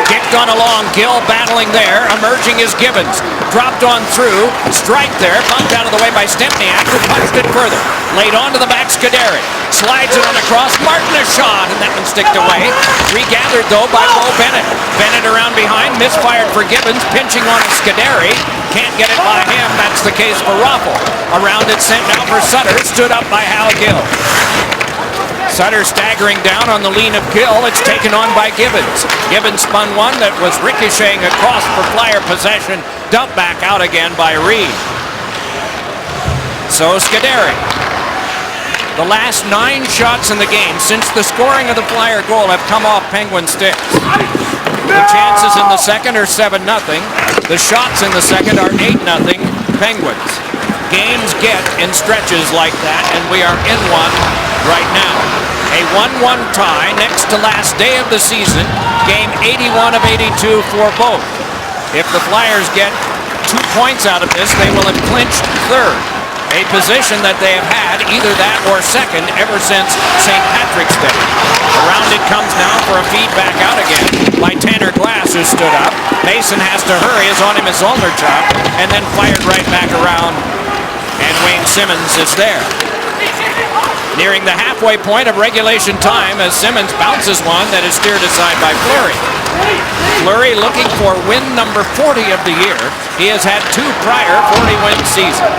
Kicked on along, Gill battling there, emerging is Gibbons. Dropped on through, strike there, bumped out of the way by Stempniak, who punched it further. Laid on to the back, Scuderi. Slides it on across, Martin a shot, and that one sticked away. Regathered though by Bo Bennett. Bennett around behind, misfired for Gibbons, pinching on a Scuderi. Can't get it by him, that's the case for Raffl. Around it sent now for Sutter, stood up by Hal Gill. Sutter staggering down on the lean of Gill. It's taken on by Gibbons. Gibbons spun one that was ricocheting across for Flyer possession. Dumped back out again by Reed. So Scuderi. The last 9 shots in the game since the scoring of the Flyer goal have come off Penguin sticks. The chances in the second are 7-0. The shots in the second are 8-0 Penguins. Games get in stretches like that, and we are in one right now. A 1-1 tie next to last day of the season. Game 81 of 82 for both. If the Flyers get 2 points out of this, they will have clinched third. A position that they have had, either that or second, ever since St. Patrick's Day. Around it comes now for a feedback out again by Tanner Glass, who stood up. Mason has to hurry, is on him as Zollnerchuk, and then fired right back around, and Wayne Simmons is there. Nearing the halfway point of regulation time as Simmons bounces one that is steered aside by Fleury. Fleury looking for win number 40 of the year. He has had 2 prior 40-win seasons.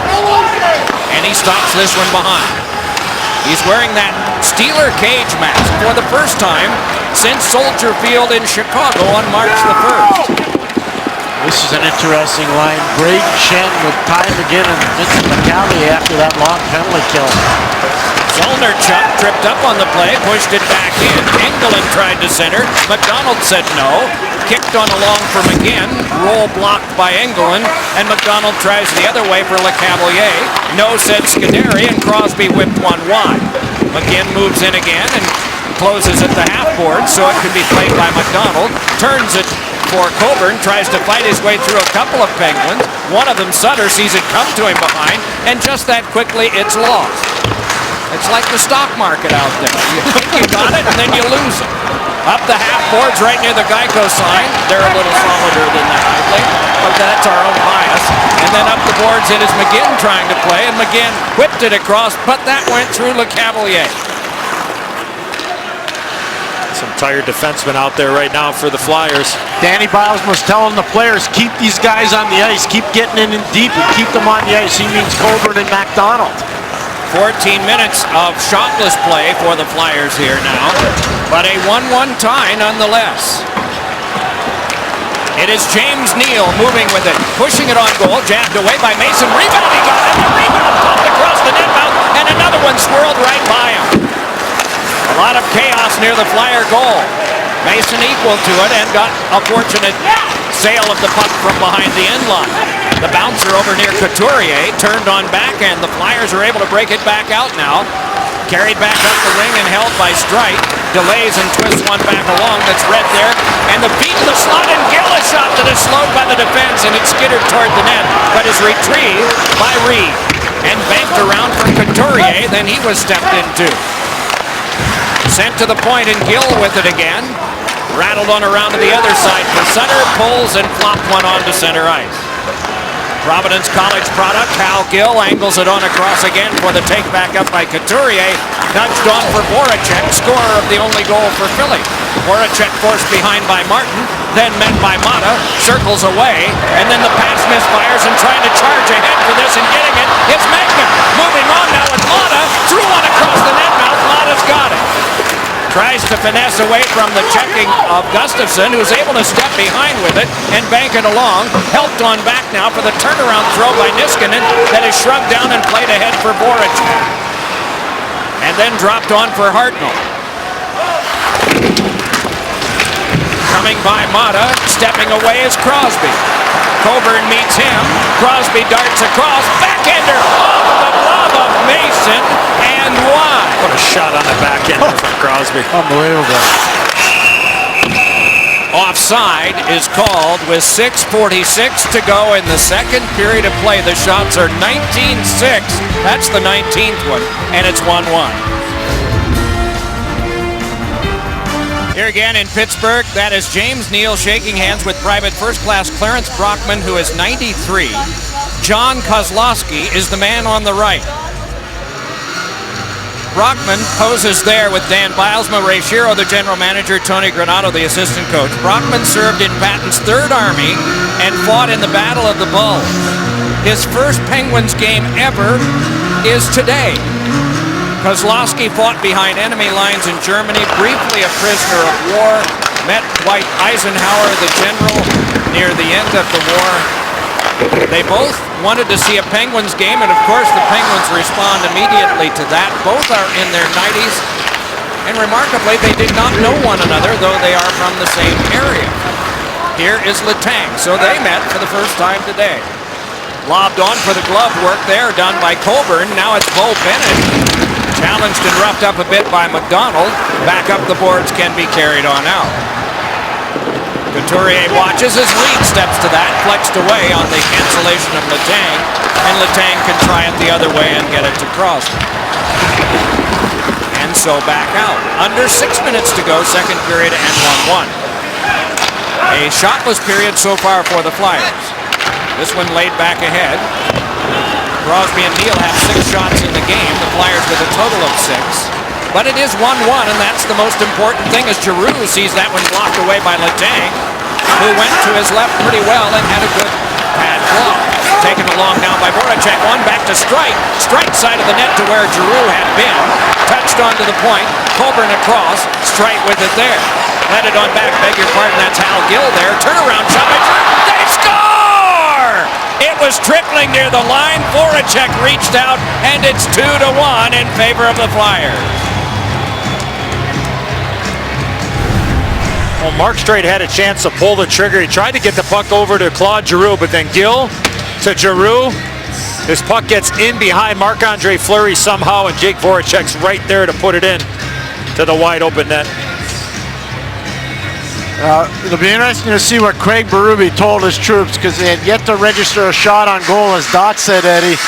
And he stops this one behind. He's wearing that Steeler cage mask for the first time since Soldier Field in Chicago on March the 1st. This is an interesting line. Braden Shen with Ty McGinn and Vincent McCallie after that long penalty kill. Zolnarchuk tripped up on the play, pushed it back in. Engelland tried to center. McDonald said no. Kicked on along for McGinn. Roll blocked by Engelland. And McDonald tries the other way for LeCavalier. No, said Scuderi, and Crosby whipped one wide. McGinn moves in again and closes at the half board so it can be played by McDonald. Turns it for Coburn, tries to fight his way through a couple of Penguins. One of them, Sutter, sees it come to him behind, and just that quickly, it's lost. It's like the stock market out there. You think you got it, and then you lose it. Up the half boards right near the Geico sign. They're a little solider than that, I think, but that's our own bias. And then up the boards, it is McGinn trying to play, and McGinn whipped it across, but that went through LeCavalier. Some tired defensemen out there right now for the Flyers. Danny Biles was telling the players, keep these guys on the ice, keep getting in deep and keep them on the ice. He means Coburn and McDonald. 14 minutes of shotless play for the Flyers here now, but a 1-1 tie nonetheless. It is James Neal moving with it, pushing it on goal, jabbed away by Mason. Rebound, he got it. The rebound popped across the net mouth, and another one swirled right by him. A lot of chaos near the Flyer goal. Mason equal to it and got a fortunate sail of the puck from behind the end line. The bouncer over near Couturier turned on backhand. The Flyers are able to break it back out now. Carried back up the wing and held by Streit. Delays and twists one back along. That's red there. And the beat of the slot, and Gill is shot that is slowed by the defense, and it's skittered toward the net, but is retrieved by Reed. And banked around for Couturier, then he was stepped into. Sent to the point, and Gill with it again. Rattled on around to the other side for Sutter. Pulls and flopped one onto center ice. Providence College product. Hal Gill angles it on across again for the take back up by Couturier. Nudged on for Voracek, scorer of the only goal for Philly. Voracek forced behind by Martin, then met by Mata, circles away, and then the pass misfires, and trying to charge ahead for this and getting it. It's Magna moving on now with Mata. Threw one across the net mouth. Mata's got it. Tries to finesse away from the checking of Gustafsson, who's able to step behind with it and bank it along. Helped on back now for the turnaround throw by Niskanen that is shrugged down and played ahead for Voracek. And then dropped on for Hartnell. Coming by Mata, stepping away is Crosby. Coburn meets him. Crosby darts across. Backhander off of the glove of Mason, and wide. What a shot on the backhand from Crosby. Unbelievable. Offside is called with 6:46 to go in the second period of play. The shots are 19-6. That's the 19th one, and it's 1-1. Here again in Pittsburgh, that is James Neal shaking hands with Private First Class Clarence Brockman, who is 93. John Kozlowski is the man on the right. Brockman poses there with Dan Bilesma, Ray Shero, the general manager, Tony Granato, the assistant coach. Brockman served in Patton's Third Army and fought in the Battle of the Bulge. His first Penguins game ever is today. Kozlowski fought behind enemy lines in Germany, briefly a prisoner of war, met Dwight Eisenhower, the general, near the end of the war. They both wanted to see a Penguins game, and of course the Penguins respond immediately to that. Both are in their 90s, and remarkably they did not know one another, though they are from the same area. Here is Letang, so they met for the first time today. Lobbed on for the glove work there, done by Coburn. Now it's Bo Bennett. Challenged and roughed up a bit by McDonald. Back up the boards can be carried on out. Couturier watches as Reed steps to that, flexed away on the cancellation of Letang, and Letang can try it the other way and get it to Crosby. And so back out. Under 6 minutes to go, second period, and 1-1. A shotless period so far for the Flyers. This one laid back ahead. Crosby and Neal have 6 shots in the game. The Flyers with a total of 6. But it is 1-1, and that's the most important thing, as Giroux sees that one blocked away by Letang, who went to his left pretty well and had a good pad block. Taken along now by Voracek. One back to Strite. Strite side of the net to where Giroux had been. Touched onto the point. Coburn across. Strite with it there. Let it on back. Beg your pardon. That's Hal Gill there. Turnaround shot by Giroux. They score! It was tripling near the line. Voracek reached out, and it's 2-1 in favor of the Flyers. Well, Mark Streit had a chance to pull the trigger. He tried to get the puck over to Claude Giroux, but then Gill to Giroux. This puck gets in behind Marc-Andre Fleury somehow, and Jake Voracek's right there to put it in to the wide open net. It'll be interesting to see what Craig Berube told his troops, because they had yet to register a shot on goal, as Dot said, Eddie.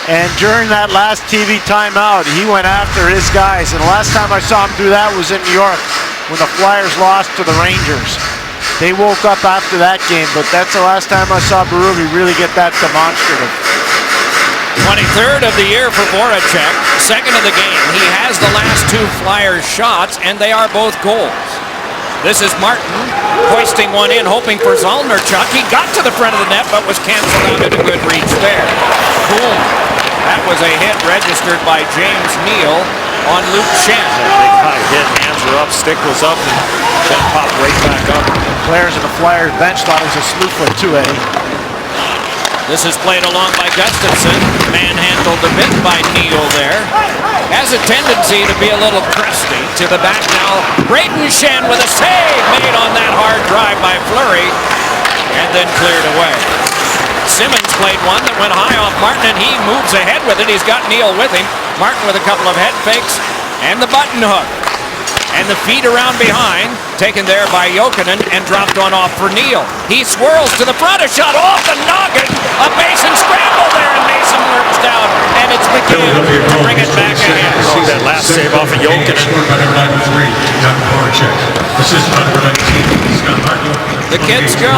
And during that last TV timeout, he went after his guys. And the last time I saw him do that was in New York, when the Flyers lost to the Rangers. They woke up after that game, but that's the last time I saw Berube really get that demonstrative. 23rd of the year for Voracek, second of the game. He has the last two Flyers shots, and they are both goals. This is Martin hoisting one in, hoping for Zalnarchuk. He got to the front of the net, but was canceled out at a good reach there. Boom. That was a hit registered by James Neal on Luke Schenn. Big high hit, hands were up, stick was up, and Schenn popped right back up. Players in the Flyers bench thought it was a slew foot too, Eddie. This is played along by Gustafsson, manhandled a bit by Neal there. Has a tendency to be a little crusty. To the back now, Brayden Schenn with a save made on that hard drive by Fleury, and then cleared away. Simmons played one that went high off Martin, and he moves ahead with it. He's got Neal with him. Martin with a couple of head fakes and the button hook. And the feed around behind, taken there by Jokinen and dropped on off for Neal. He swirls to the front, a shot off the noggin. A Mason scramble there, and Mason lurched out. And it's McCabe to bring it back ahead. See that last save off of Jokinen. The kids go.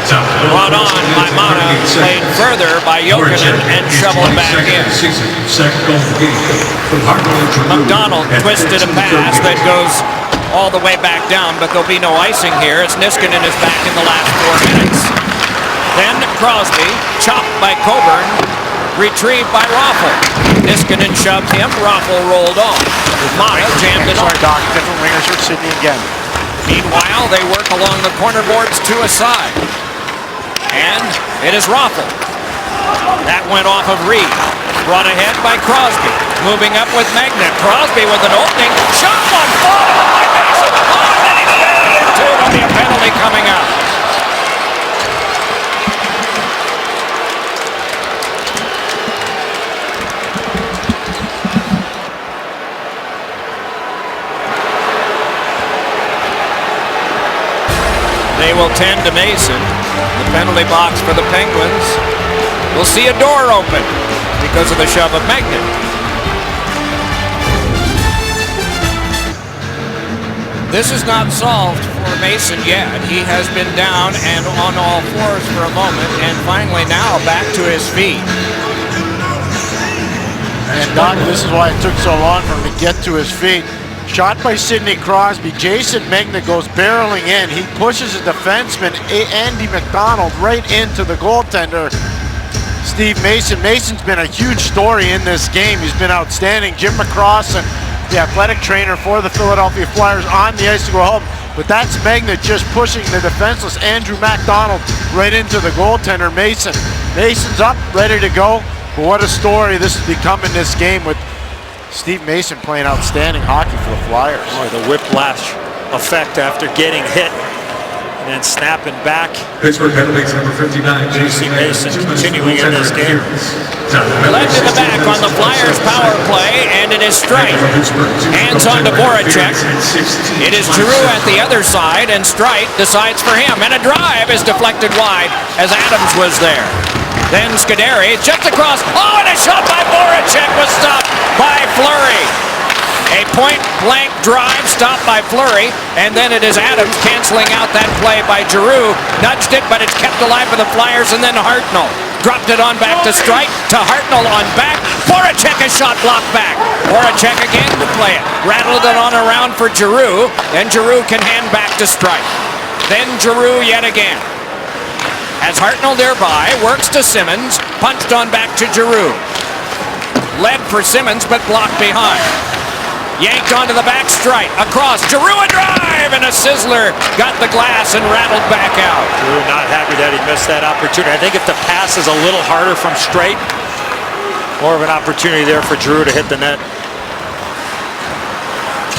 Brought on by Mata, played further by Jokinen and shoveled back in. McDonald twisted a pass that goes all the way back down, but there'll be no icing here as Niskanen is back in the last 4 minutes. Then Crosby, chopped by Coburn, retrieved by Raffl. Niskanen shoved him, Raffl rolled off. Mata jammed it Sorry, off. Doc, different wingers for Sydney again. Meanwhile, they work along the corner boards to a side. And it is Raffl. That went off of Reed. Brought ahead by Crosby. Moving up with Magna. Crosby with an opening. Shot on ball by Mason. Oh, and then he's buried in two. There'll be a penalty coming up. They will tend to Mason. The penalty box for the Penguins. We'll see a door open because of the shove of Magnet. This is not solved for Mason yet. He has been down and on all fours for a moment, and finally now back to his feet. And Doc, this is why it took so long for him to get to his feet. Shot by Sidney Crosby. Jason Megna goes barreling in. He pushes a defenseman, Andy McDonald, right into the goaltender, Steve Mason. Mason's been a huge story in this game. He's been outstanding. Jim McCrossan, the athletic trainer for the Philadelphia Flyers, on the ice to go home. But that's Megna just pushing the defenseless Andrew McDonald right into the goaltender, Mason. Mason's up, ready to go. But what a story this has become in this game, with Steve Mason playing outstanding hockey for the Flyers. Boy, the whiplash effect after getting hit and then snapping back. Pittsburgh penalties number 59. Steve Mason continuing in this game. Led to the back on the Flyers power play, and it is Strite. Hands on to Voracek. It is Giroux at the other side, and Strite decides for him. And a drive is deflected wide as Adams was there. Then Scuderi just across. Oh, and a shot by Voracek was stopped by Fleury. A point-blank drive stopped by Fleury, and then it is Adams canceling out that play by Giroux. Nudged it, but it's kept alive for the Flyers, and then Hartnell dropped it on back to Streit, to Hartnell on back. Voracek a shot blocked back. Voracek again to play it. Rattled it on around for Giroux. Then Giroux can hand back to Streit. Then Giroux yet again. As Hartnell nearby, works to Simmons, punched on back to Giroux. Led for Simmons, but blocked behind. Yanked onto the back, Streit, across, Giroux a drive, and a sizzler got the glass and rattled back out. Giroux not happy that he missed that opportunity. I think if the pass is a little harder from Streit, more of an opportunity there for Giroux to hit the net.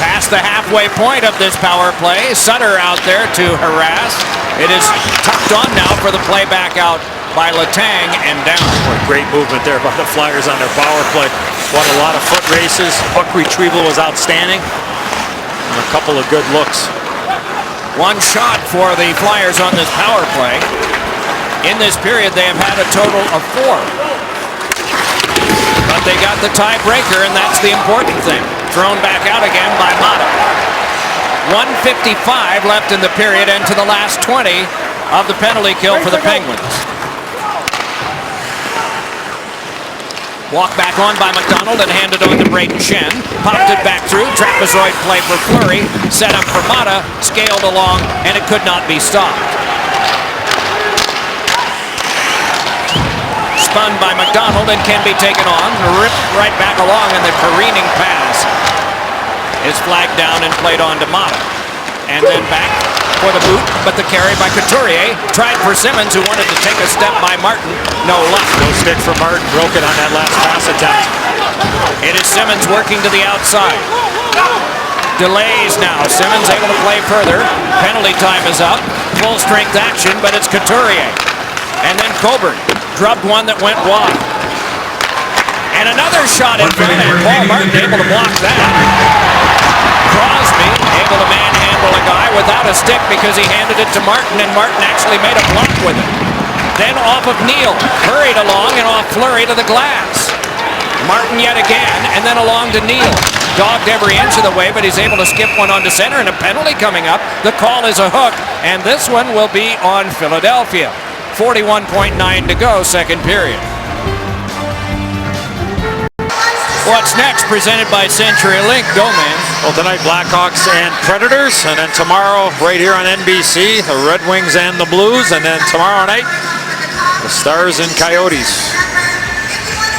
Past the halfway point of this power play, Sutter out there to harass. It is tucked on now for the play back out by Letang and down. Boy, great movement there by the Flyers on their power play. Won a lot of foot races. Puck retrieval was outstanding. And a couple of good looks. One shot for the Flyers on this power play. In this period, they have had a total of 4. But they got the tiebreaker, and that's the important thing. Thrown back out again by Mata. 1:55 left in the period, and to the last 20 of the penalty kill for the Penguins. Walked back on by McDonald and handed on to Brayden Schenn. Popped it back through. Trapezoid play for Fleury. Set up for Mata. Scaled along, and it could not be stopped. Spun by McDonald and can be taken on. Ripped right back along, and the careening pass is flagged down and played on to Mata. And then back for the boot, but the carry by Couturier. Tried for Simmons, who wanted to take a step by Martin. No luck. No stick for Martin. Broke it on that last pass attempt. It is Simmons working to the outside. Delays now. Simmons able to play further. Penalty time is up. Full strength action, but it's Couturier. And then Coburn drubbed one that went wide. And another shot in front, and Paul Martin able to block that. Crosby able to manhandle a guy without a stick because he handed it to Martin, and Martin actually made a block with it. Then off of Neal, hurried along and off Fleury to the glass. Martin yet again, and then along to Neal. Dogged every inch of the way, but he's able to skip one onto center, and a penalty coming up. The call is a hook, and this one will be on Philadelphia. 41.9 to go, second period. What's next? Presented by CenturyLink. Go, man. Well, tonight, Blackhawks and Predators. And then tomorrow, right here on NBC, the Red Wings and the Blues. And then tomorrow night, the Stars and Coyotes.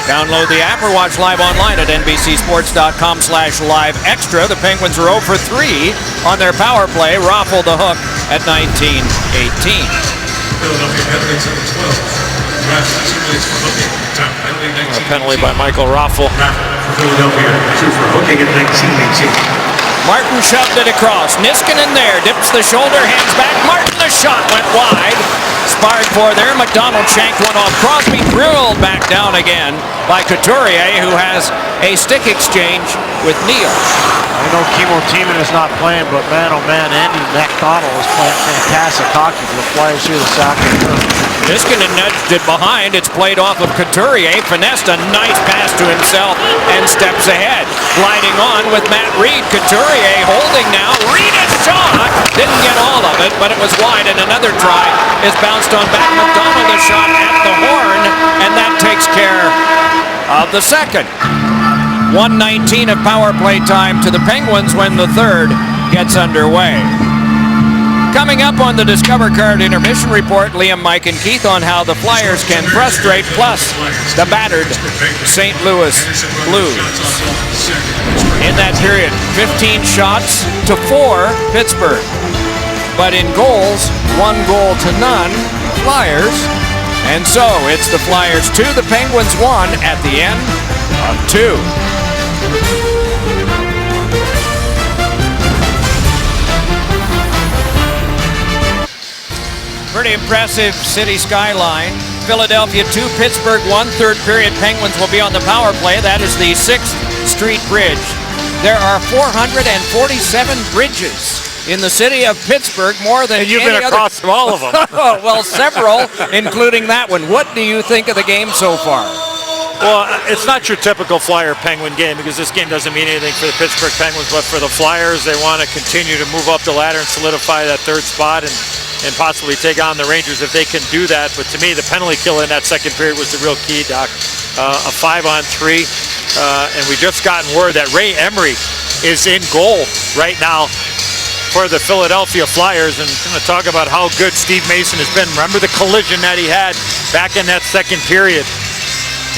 Download the app or watch live online at NBCSports.com/live extra. The Penguins are 0 for 3 on their power play. Raffle the hook at 19:18. Philadelphia penalties at 12. Draft simulates for hooking. Time penalty 19. A penalty by Michael Raffle. For Philadelphia, 2 for hooking at 19-18. Martin shoved it across. Niskanen there. Dips the shoulder, hands back. Martin, the shot went wide. Sparred for there. McDonald shanked one off. Crosby drilled back down again by Couturier, who has a stick exchange with Neal. I know Kimmo Timonen is not playing, but man, oh man, Andy McDonald is playing fantastic hockey for the Flyers here this afternoon. Niskanen nudged it behind. It's played off of Couturier. Finessed a nice pass to himself and steps ahead. Gliding on with Matt Reed. Couturier holding now. Reed a shot. Didn't get all of it, but it was wide, and another try is bounced on back. McDonald a shot at the horn, and that takes care of the second. 1:19 of power play time to the Penguins when the third gets underway. Coming up on the Discover Card Intermission Report, Liam, Mike, and Keith on how the Flyers can frustrate, plus the battered St. Louis Blues. In that period, 15 shots to 4 Pittsburgh. But in goals, 1 goal to none, Flyers. And so it's the Flyers 2, the Penguins 1 at the end of 2. Pretty impressive city skyline. Philadelphia 2, Pittsburgh 1. Third period, Penguins will be on the power play. That is the 6th Street Bridge. There are 447 bridges in the city of Pittsburgh, more than And you've any been other. across all of them. Well, several, including that one. What do you think of the game so far? Well, it's not your typical Flyer-Penguin game because this game doesn't mean anything for the Pittsburgh Penguins, but for the Flyers, they want to continue to move up the ladder and solidify that third spot. And and possibly take on the Rangers if they can do that. But to me, the penalty kill in that second period was the real key, Doc. A 5-on-3, and we just gotten word that Ray Emery is in goal right now for the Philadelphia Flyers, and going to talk about how good Steve Mason has been. Remember the collision that he had back in that second period,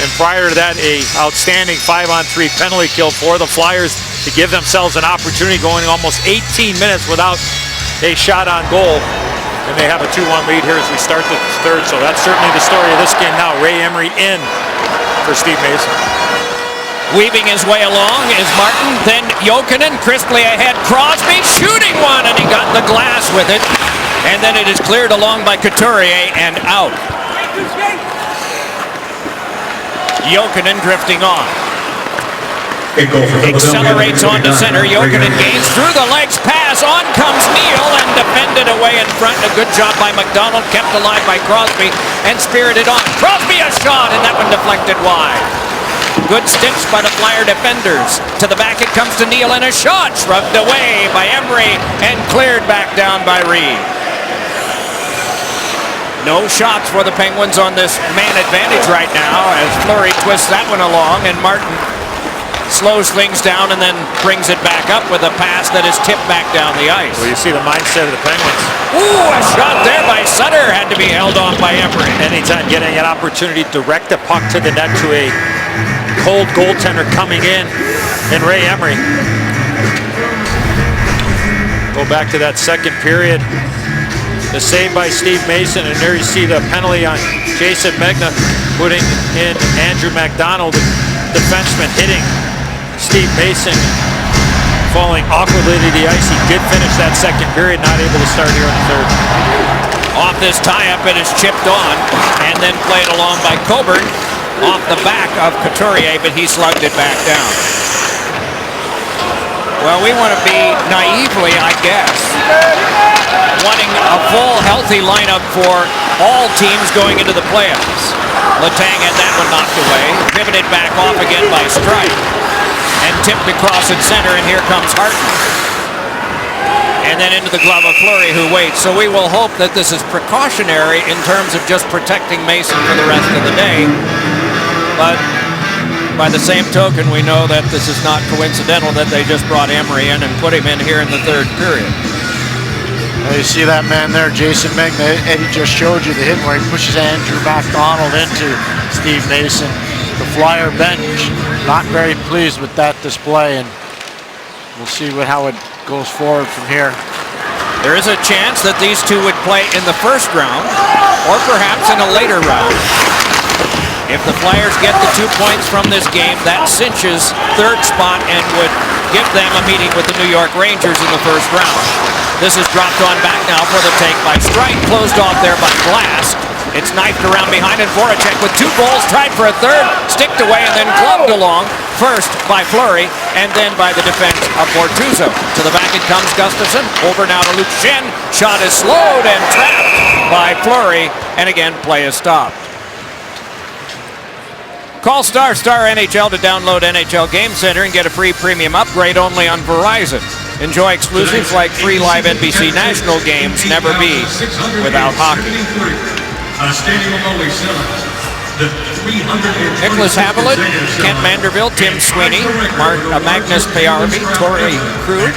and prior to that, a outstanding 5-on-3 penalty kill for the Flyers to give themselves an opportunity, going almost 18 minutes without a shot on goal. And they have a 2-1 lead here as we start the third. So that's certainly the story of this game now. Ray Emery in for Steve Mason. Weaving his way along is Martin, then Jokinen, crisply ahead, Crosby shooting one, and he got the glass with it. And then it is cleared along by Couturier and out. Jokinen drifting on. Accelerates onto center. Jokinen gains through the legs, pass, on comes Neal and defended away in front. A good job by McDonald, kept alive by Crosby and spirited on. Crosby a shot, and that one deflected wide. Good sticks by the Flyer defenders. To the back it comes to Neal, and a shot shrugged away by Emery and cleared back down by Reed. No shots for the Penguins on this man advantage right now as Fleury twists that one along, and Martin slows things down and then brings it back up with a pass that is tipped back down the ice. Well, you see the mindset of the Penguins. Ooh, a shot there by Sutter, had to be held off by Emery. Anytime getting an opportunity to direct the puck to the net to a cold goaltender coming in, and Ray Emery. Go back to that second period. The save by Steve Mason, and there you see the penalty on Jason Megna, putting in Andrew MacDonald, the defenseman, hitting Steve Mason, falling awkwardly to the ice. He did finish that second period, not able to start here in the third. Off this tie-up, it is chipped on and then played along by Coburn off the back of Couturier, but he slugged it back down. Well, we want to be naively, I guess, wanting a full, healthy lineup for all teams going into the playoffs. Letang had that one knocked away, pivoted back off again by Strike, and tipped across at center, and here comes Harton. And then into the glove of Fleury, who waits. So we will hope that this is precautionary in terms of just protecting Mason for the rest of the day. But by the same token, we know that this is not coincidental that they just brought Emery in and put him in here in the third period. Well, you see that man there, Jason Megna. Eddie just showed you the hit where he pushes Andrew MacDonald into Steve Mason. The Flyer bench not very pleased with that display, and we'll see how it goes forward from here. There is a chance that these two would play in the first round or perhaps in a later round. If the Flyers get the 2 points from this game, that cinches third spot and would give them a meeting with the New York Rangers in the first round. This is dropped on back now for the take by Strike, closed off there by Glass. It's knifed around behind, and Voracek with 2 goals, tried for a third, sticked away and then clubbed along, first by Fleury and then by the defense of Bortuzzo. To the back it comes Gustafsson, over now to Luke Schenn. Shot is slowed and trapped by Fleury, and again play is stopped. Call Star NHL to download NHL Game Center and get a free premium upgrade only on Verizon. Enjoy exclusives like free live NBC National games. Never be without hockey. Nicholas Haviland, Kent Manderville, Tim Sweeney, Magnus Pajärvi, Torrey Krug,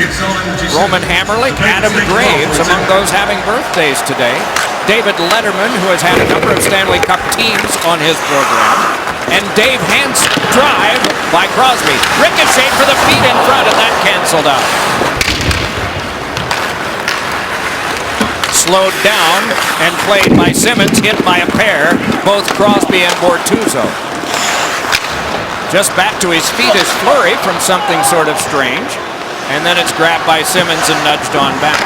Roman Hammerlich, Adam Graves, among those having birthdays today. David Letterman, who has had a number of Stanley Cup teams on his program. And Dave Hansen, drive by Crosby. Ricochet for the feet in front, and that canceled out. Slowed down and played by Simmons, hit by a pair, both Crosby and Bortuzzo. Just back to his feet is Fleury from something sort of strange, and then it's grabbed by Simmons and nudged on back.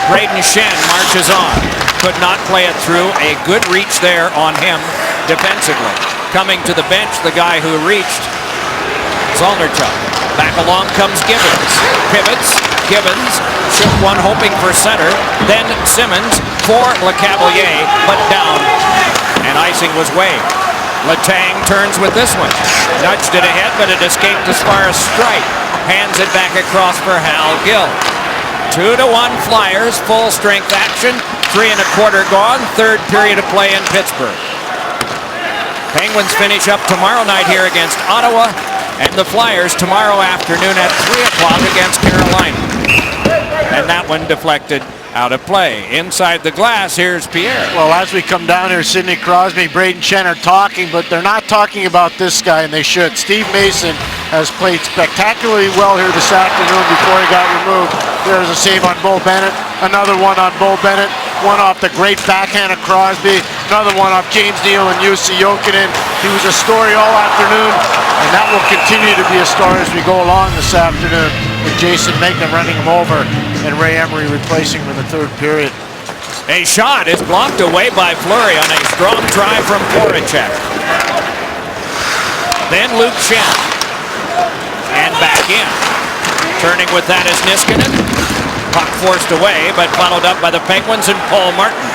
Brayden Schenn marches on. Could not play it through. A good reach there on him defensively. Coming to the bench, the guy who reached, Zolnarchuk. Back along comes Gibbons. Pivots. Gibbons shook one hoping for center. Then Simmons for LeCavalier, but down. And icing was waived. Letang turns with this one. Nudged it ahead, but it escaped as far as Strike. Hands it back across for Hal Gill. 2-1 Flyers, full strength action. 3 1/4 gone. Third period of play in Pittsburgh. Penguins finish up tomorrow night here against Ottawa, and the Flyers tomorrow afternoon at 3 o'clock against Carolina. And that one deflected out of play. Inside the glass, here's Pierre. Well, as we come down here, Sidney Crosby, Braden Shen are talking, but they're not talking about this guy, and they should. Steve Mason has played spectacularly well here this afternoon before he got removed. There's a save on Bo Bennett, another one on Bo Bennett, one off the great backhand of Crosby, another one off James Neal and Jussi Jokinen. He was a story all afternoon, and that will continue to be a story as we go along this afternoon with Jason Megna running him over and Ray Emery replacing him in the third period. A shot is blocked away by Fleury on a strong try from Voracek. Then Luke Schenn. And back in. Turning with that is Niskanen. Puck forced away, but followed up by the Penguins and Paul Martin.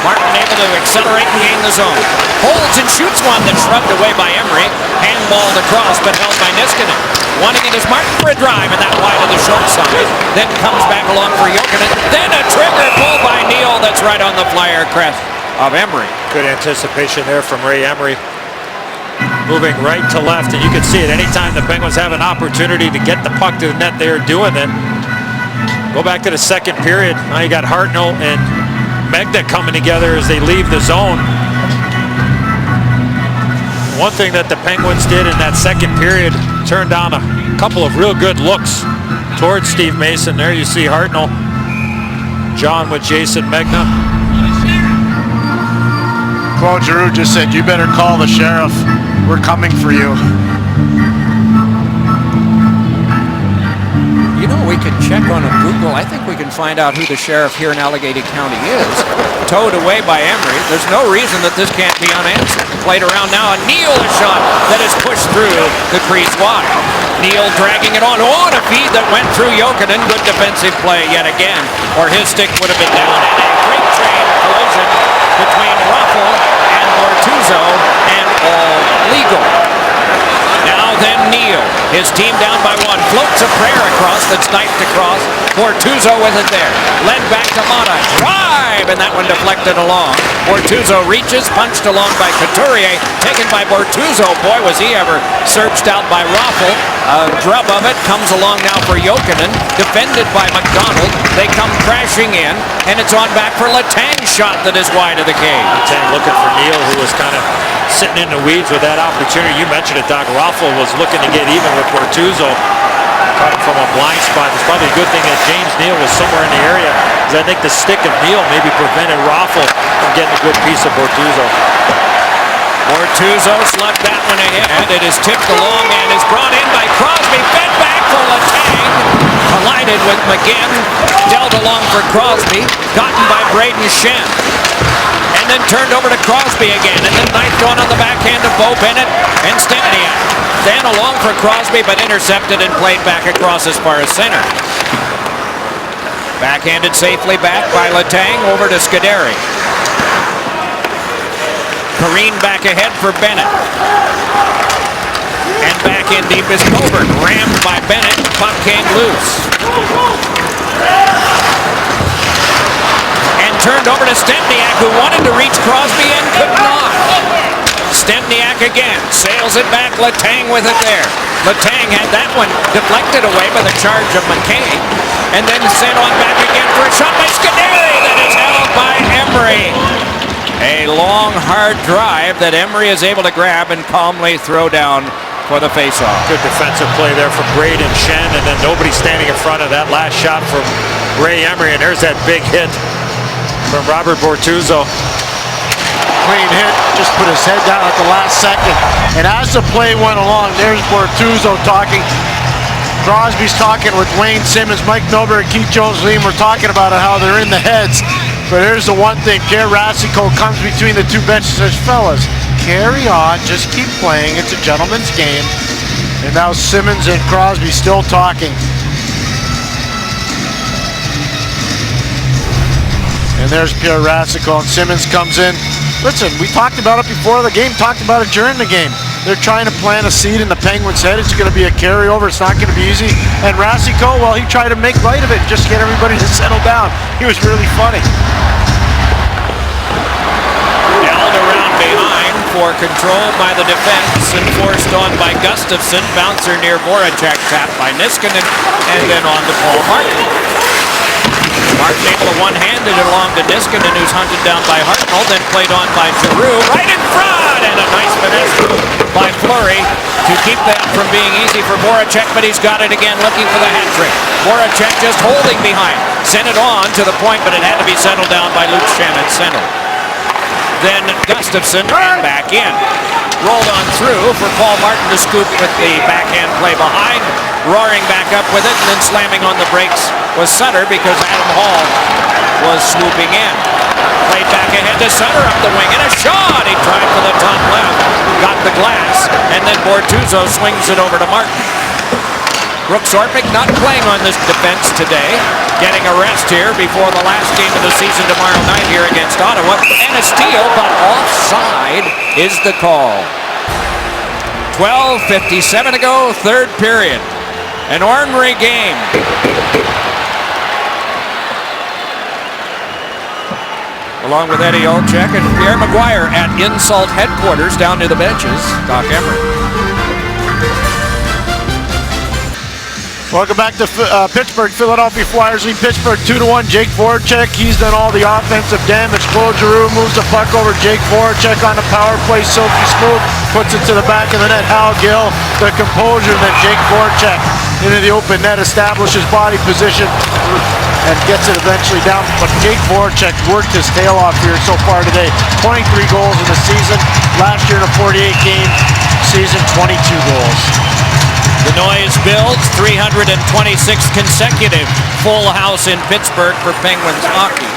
Martin able to accelerate and gain the zone. Holds and shoots one that's shrugged away by Emery. Handballed across, but held by Niskanen. Wanting it is Martin for a drive, and that wide of the short side. Then comes back along for Jokinen. Then a trigger pull by Neal that's right on the Flyer crest of Emery. Good anticipation there from Ray Emery. Moving right to left, and you can see it anytime the Penguins have an opportunity to get the puck to the net, they're doing it. Go back to the second period. Now you got Hartnell and Megna coming together as they leave the zone. One thing that the Penguins did in that second period, turned on a couple of real good looks towards Steve Mason. There you see Hartnell. John with Jason Megna. Claude Giroux just said, "You better call the sheriff. We're coming for you." You know, we could check on a Google. I think we can find out who the sheriff here in Allegheny County is. Towed away by Emery. There's no reason that this can't be unanswered. Played around now, and Neal a shot that is pushed through the crease wide. Neal dragging it on. Oh, and a feed that went through Jokinen. Good defensive play yet again, or his stick would have been down. And a great train collision between Raffl and Bortuzzo, and all legal. Now then Neal, his team down by 1, floats a prayer across that's knifed across. Bortuzzo with it there. Led back to Mata. Drive, and that one deflected along. Bortuzzo reaches, punched along by Couturier, taken by Bortuzzo. Boy, was he ever searched out by Raffl. A grub of it comes along now for Jokinen, defended by McDonald. They come crashing in, and it's on back for Letang's shot that is wide of the cage. Letang looking for Neal, who was kind of sitting in the weeds with that opportunity. You mentioned it, Doc. Raffl was looking to get even with Bortuzzo. Caught him from a blind spot. It's probably a good thing that James Neal was somewhere in the area, because I think the stick of Neal maybe prevented Raffl from getting a good piece of Bortuzzo. Bortuzzo slugged that one ahead. It is tipped along and is brought in by Crosby. Fed back for Letang. Collided with McGinn. Dealt along for Crosby. Gotten by Braden Shen. And then turned over to Crosby again. And then knifed on the backhand of Bo Bennett and Stempniak. Then along for Crosby, but intercepted and played back across as far as center. Backhanded safely back by Letang over to Scuderi. Perrine back ahead for Bennett. And back in deep is Coburn. Rammed by Bennett. Puck came loose. And turned over to Stempniak, who wanted to reach Crosby and could not. Stempniak again. Sails it back. Letang with it there. Letang had that one deflected away by the charge of McCain. And then sent on back again for a shot by Scuderi that is held by Emery. A long, hard drive that Emery is able to grab and calmly throw down for the faceoff. Good defensive play there from Braden Shen, and then nobody standing in front of that last shot from Ray Emery, and there's that big hit from Robert Bortuzzo. Clean hit, just put his head down at the last second. And as the play went along, there's Bortuzzo talking. Crosby's talking with Wayne Simmons, Mike Milbury, Keith Jones-Liam were talking about it, how they're in the heads. But here's the one thing, Pierre Racicot comes between the two benches and says, "Fellas, carry on, just keep playing, it's a gentleman's game." And now Simmons and Crosby still talking. And there's Pierre Racicot, and Simmons comes in. Listen, we talked about it before the game, talked about it during the game. They're trying to plant a seed in the Penguins' head. It's going to be a carryover. It's not going to be easy. And Rasico, well, he tried to make light of it, just get everybody to settle down. He was really funny. Held around behind for control by the defense and forced on by Gustafsson. Bouncer near Voracek, tapped by Niskanen, and then on to Paul Martin. Martin able to one-handed it along to Niskanen, who's hunted down by Hartnell, then played on by Giroux, right in front, and a nice finesse move by Fleury to keep that from being easy for Voracek, but he's got it again, looking for the hat trick. Voracek just holding behind, sent it on to the point, but it had to be settled down by Luke Schenn at center. Then Gustafsson and back in. Rolled on through for Paul Martin to scoop with the backhand play behind. Roaring back up with it, and then slamming on the brakes was Sutter because Adam Hall was swooping in. Played back ahead to Sutter up the wing, and a shot! He tried for the top left, got the glass, and then Bortuzzo swings it over to Martin. Brooks Orpik not playing on this defense today. Getting a rest here before the last game of the season tomorrow night here against Ottawa. And a steal, but offside is the call. 12:57 to go, third period. An ornery game. Along with Eddie Olczyk and Pierre Maguire at Insult headquarters down near the benches. Doc Emrick. Welcome back to Pittsburgh. Philadelphia Flyers lead Pittsburgh 2-1. Jake Voracek, he's done all the offensive damage. Claude Giroux moves the puck over. Jake Voracek on the power play. Silky smooth, puts it to the back of the net. Hal Gill, the composure. Then Jake Voracek into the open net, establishes body position, and gets it eventually down. But Jake Voracek worked his tail off here so far today. 23 goals in the season. Last year in a 48-game season, 22 goals. The noise builds, 326 consecutive full house in Pittsburgh for Penguins hockey.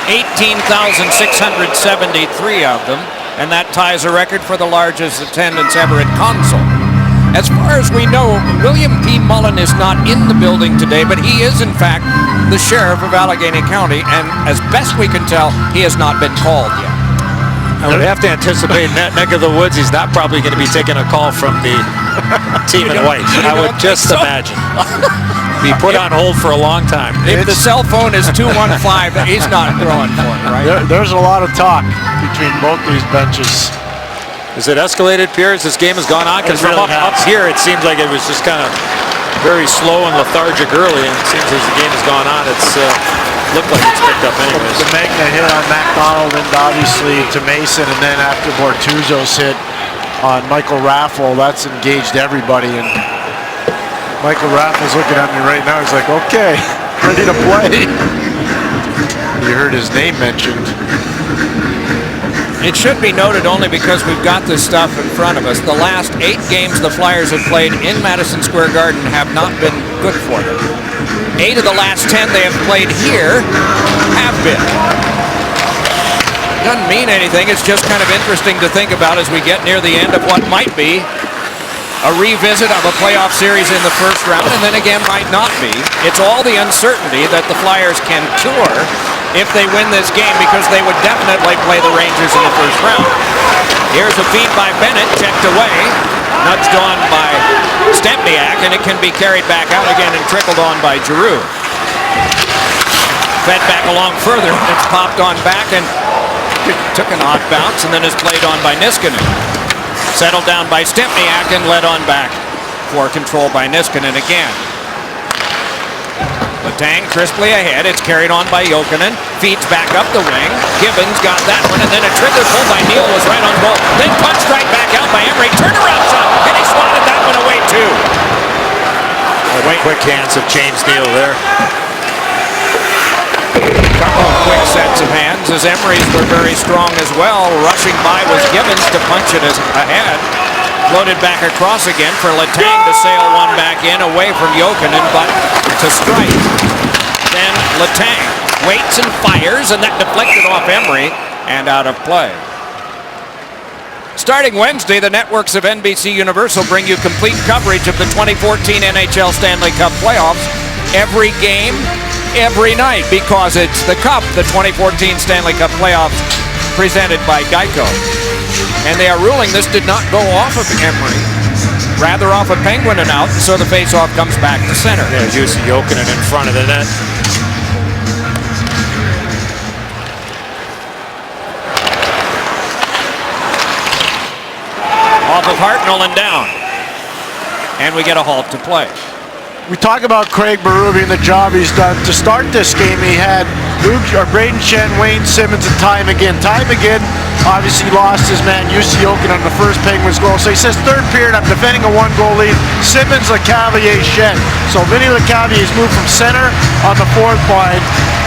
18,673 of them, and that ties a record for the largest attendance ever at Console. As far as we know, William P. Mullen is not in the building today, but he is in fact the sheriff of Allegheny County, and as best we can tell, he has not been called yet. I would have to anticipate in that neck of the woods, he's not probably going to be taking a call from the team in white. I would just imagine. Be put on hold for a long time. If the cell phone is 215, he's not throwing for it, right? There's a lot of talk between both these benches. Is it escalated, Pierre, as this game has gone on? Because It really from up here, it seems like it was just kind of very slow and lethargic early, and it seems as the game has gone on, it's looked like it's picked up anyways. The Magna hit on McDonald and obviously to Mason, and then after Bortuzzo's hit on Michael Raffle, that's engaged everybody. And Michael Raffle's looking at me right now. He's like, okay, ready to play. You heard his name mentioned. It should be noted only because we've got this stuff in front of us. The last 8 games the Flyers have played in Madison Square Garden have not been good for them. 8 of the last 10 they have played here have been. Doesn't mean anything. It's just kind of interesting to think about as we get near the end of what might be a revisit of a playoff series in the first round, and then again might not be. It's all the uncertainty that the Flyers can cure if they win this game, because they would definitely play the Rangers in the first round. Here's a feed by Bennett, checked away, nudged on by Stempniak, and it can be carried back out again and trickled on by Giroux. Fed back along further, it's popped on back and took an odd bounce, and then is played on by Niskanen. Settled down by Stempniak and led on back for control by Niskanen again. Letang crisply ahead. It's carried on by Jokinen. Feeds back up the wing. Gibbons got that one, and then a trigger pull by Neal was right on goal. Then punched right back out by Emery. Turnaround shot, and he swatted that one away too. Quick hands of James Neal there. Couple of quick sets of hands as Emery's were very strong as well. Rushing by was Gibbons to punch it ahead. Floated back across again for Letang to sail one back in away from Jokinen, but to strike. Then Letang waits and fires, and that deflected off Emery and out of play. Starting Wednesday, the networks of NBC Universal bring you complete coverage of the 2014 NHL Stanley Cup playoffs. Every game, every night, because it's the Cup, the 2014 Stanley Cup playoffs, presented by Geico. And they are ruling this did not go off of Emery, rather off of Penguinen out, so the faceoff comes back to center. There's Jussi Jokinen in front of the net. Off of Hartnell and down. And we get a halt to play. We talk about Craig Berube and the job he's done. To start this game, he had Brayden Schenn, Wayne Simmons, and Ty McGinn. Ty McGinn obviously lost his man, Jussi Jokinen, on the first Penguins goal. So he says, third period, I'm defending a one-goal lead. Simmons, Lecavalier, Schenn. So Vinny Lecavalier has moved from center on the fourth line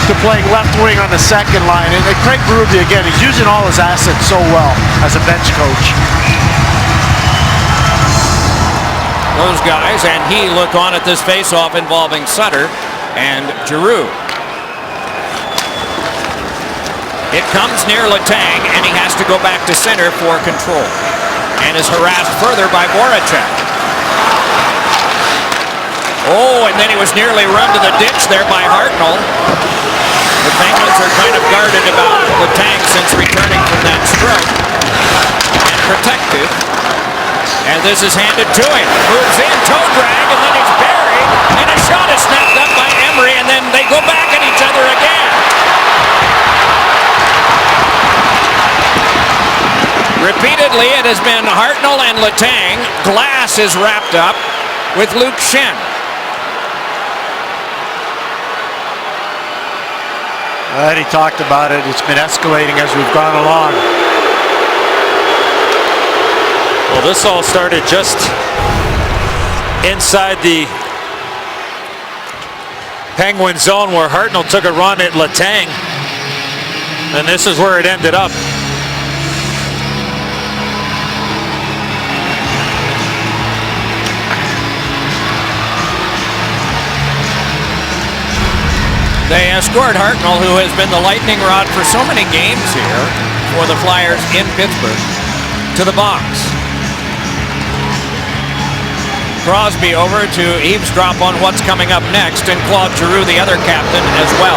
to playing left wing on the second line. And Craig Berube, again, he's using all his assets so well as a bench coach. Those guys, and he look on at this face-off involving Sutter and Giroux. It comes near Letang, and he has to go back to center for control, and is harassed further by Voracek. Oh, and then he was nearly run to the ditch there by Hartnell. The Penguins are kind of guarded about Letang since returning from that stroke, and protected. And this is handed to him. Moves in, toe drag, and then he's buried. And a shot is snapped up by Emery, and then they go back at each other again. Repeatedly, it has been Hartnell and Letang. Glass is wrapped up with Luke Schenn. He talked about it. It's been escalating as we've gone along. Well, this all started just inside the Penguin zone where Hartnell took a run at Letang. And this is where it ended up. They escort Hartnell, who has been the lightning rod for so many games here for the Flyers in Pittsburgh, to the box. Crosby over to eavesdrop on what's coming up next, and Claude Giroux, the other captain, as well.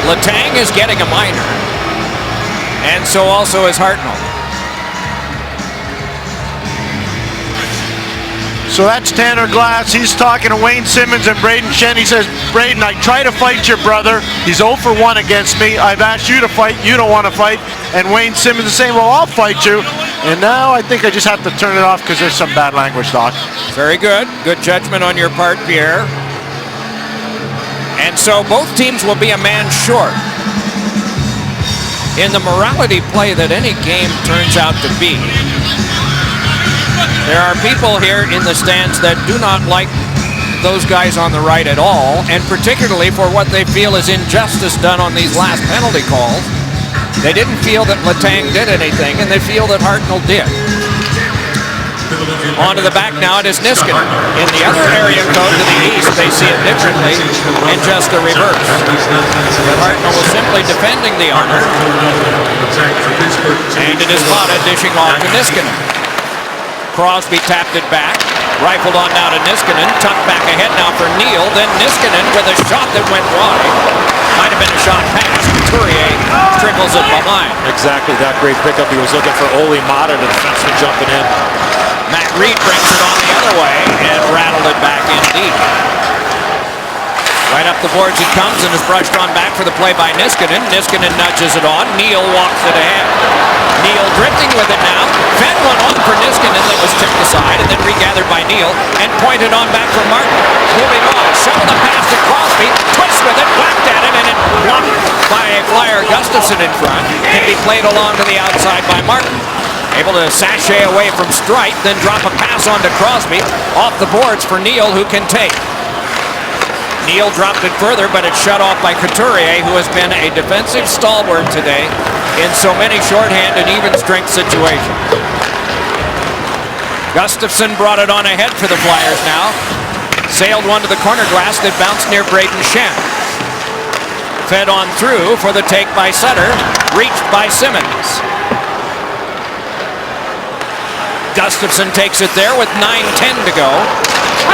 Letang is getting a minor, and so also is Hartnell. So that's Tanner Glass. He's talking to Wayne Simmons and Brayden Schenn. He says, Brayden, I try to fight your brother. He's 0 for 1 against me. I've asked you to fight. You don't want to fight. And Wayne Simmons is saying, well, I'll fight you. And now I think I just have to turn it off because there's some bad language, Doc. Very good. Good judgment on your part, Pierre. And so both teams will be a man short. In the morality play that any game turns out to be, there are people here in the stands that do not like those guys on the right at all, and particularly for what they feel is injustice done on these last penalty calls. They didn't feel that Letang did anything, and they feel that Hartnell did. On to the back now, it is Niskanen. In the other area code to the east, they see it differently, and just a reverse. But Hartnell was simply defending the honor, and it is Vada dishing off to Niskanen. Crosby tapped it back, rifled on now to Niskanen, tucked back ahead now for Neal, then Niskanen with a shot that went wide. Might have been a shot pass. Couturier trickles it behind. Exactly, that great pickup. He was looking for Olli Maatta, the defenseman, jumping in. Matt Reed brings it on the other way and rattled it back in deep. Right up the boards it comes and is brushed on back for the play by Niskanen. Niskanen nudges it on. Neal walks it ahead. Neal drifting with it now. Fed one on for Niskanen that was tipped aside and then regathered by Neal and pointed on back for Martin. Moving on. Shovel the pass to Crosby. Twist with it. Whacked at it and it blocked by a Flyer. Gustafsson in front. Can be played along to the outside by Martin. Able to sashay away from Streit, then drop a pass on to Crosby. Off the boards for Neal, who can take. Neal dropped it further, but it's shut off by Couturier, who has been a defensive stalwart today in so many shorthand and even strength situations. Gustafsson brought it on ahead for the Flyers now. Sailed one to the corner glass that bounced near Brayden Schenn. Fed on through for the take by Sutter, reached by Simmons. Gustafsson takes it there with 9:10 to go.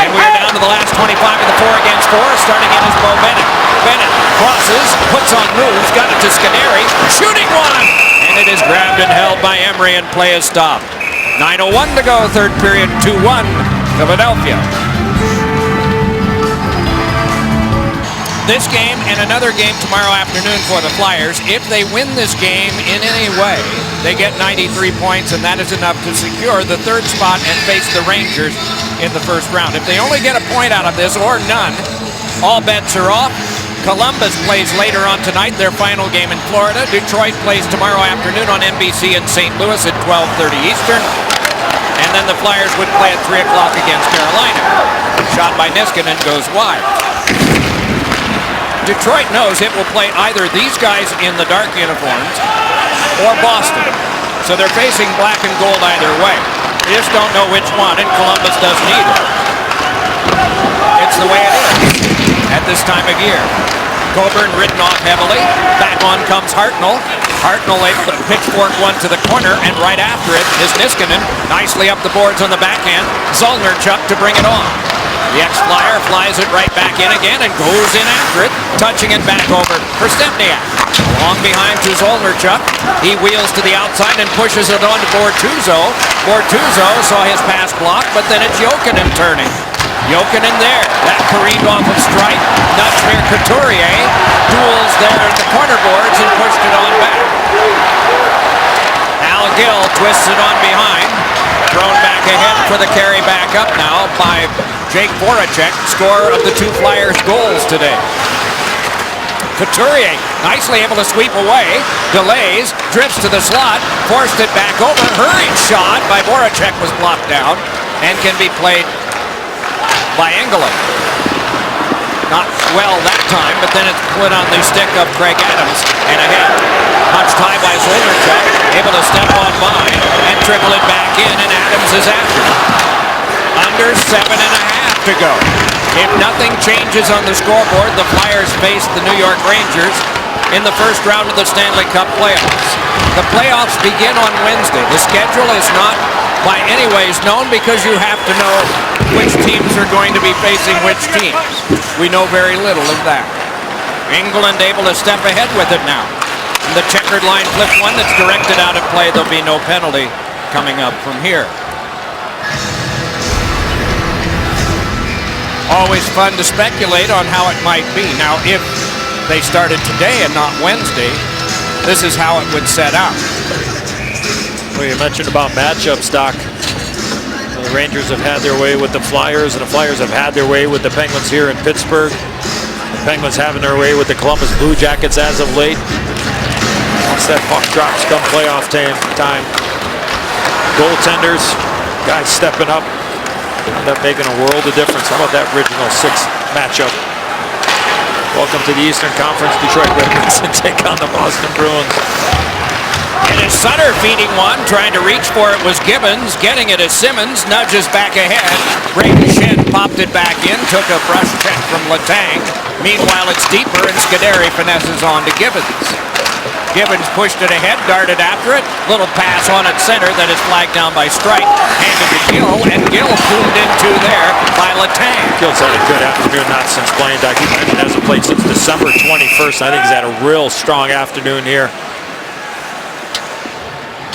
And we're down to the last 25 of the 4 against 4. Starting in is Bo Bennett. Bennett crosses, puts on moves, got it to Scanneri, shooting one! And it is grabbed and held by Emery and play is stopped. 9:01 to go, third period, 2-1, Philadelphia. This game and another game tomorrow afternoon for the Flyers. If they win this game in any way, they get 93 points, and that is enough to secure the 3rd spot and face the Rangers in the first round. If they only get a point out of this or none, all bets are off. Columbus plays later on tonight, their final game in Florida. Detroit plays tomorrow afternoon on NBC in St. Louis at 12:30 Eastern. And then the Flyers would play at 3 o'clock against Carolina. Shot by Niskanen goes wide. Detroit knows it will play either these guys in the dark uniforms or Boston. So they're facing black and gold either way. They just don't know which one, and Columbus doesn't either. It's the way it is at this time of year. Coburn ridden off heavily. Back on comes Hartnell. Hartnell able to pitchfork one to the corner, and right after it is Niskanen. Nicely up the boards on the backhand. Zolnierchuk to bring it on. The ex-Flyer flies it right back in again and goes in after it, touching it back over for Stempniak. Long behind to Zolnierchuk. He wheels to the outside and pushes it on to Bortuzzo. Bortuzzo saw his pass blocked, but then it's Jokinen turning. Jokinen there. That careened off of strike. Nutmir Couturier duels there at the corner boards and pushed it on back. Al Gill twists it on behind. Thrown back ahead for the carry back up now by Jake Voracek, scorer of the 2 Flyers goals today. Couturier nicely able to sweep away, delays, drifts to the slot, forced it back over, hurried shot by Voracek was blocked down and can be played by Engelland. Not well that time, but then it's put on the stick of Craig Adams and ahead. Punched high by Zolnierchuk, able to step on by and trickle it back in, and Adams is after it. Under 7.5 to go. If nothing changes on the scoreboard, the Flyers face the New York Rangers in the first round of the Stanley Cup playoffs. The playoffs begin on Wednesday. The schedule is not by any ways known because you have to know which teams are going to be facing which teams. We know very little of that. England able to step ahead with it now. The checkered line flip one that's directed out of play. There'll be no penalty coming up from here. Always fun to speculate on how it might be. Now, if they started today and not Wednesday, this is how it would set out. Well, you mentioned about matchups, Doc. The Rangers have had their way with the Flyers, and the Flyers have had their way with the Penguins here in Pittsburgh. The Penguins having their way with the Columbus Blue Jackets as of late. Once that puck drops come playoff time, goaltenders, guys stepping up, end up making a world of difference. How about that original 6 matchup? Welcome to the Eastern Conference. Detroit Red Wings and take on the Boston Bruins. And it's Sutter feeding one, trying to reach for it was Gibbons, getting it as Simmons nudges back ahead. Brayden Schenn popped it back in, took a brush check from Letang. Meanwhile, it's deeper and Scuderi finesses on to Gibbons. Gibbons pushed it ahead, darted after it. Little pass on at center that is flagged down by Strike. Handed to Gill, and Gill pulled into there by Letang. Gill's had a good afternoon, not since playing, Doc. He hasn't played since December 21st. I think he's had a real strong afternoon here.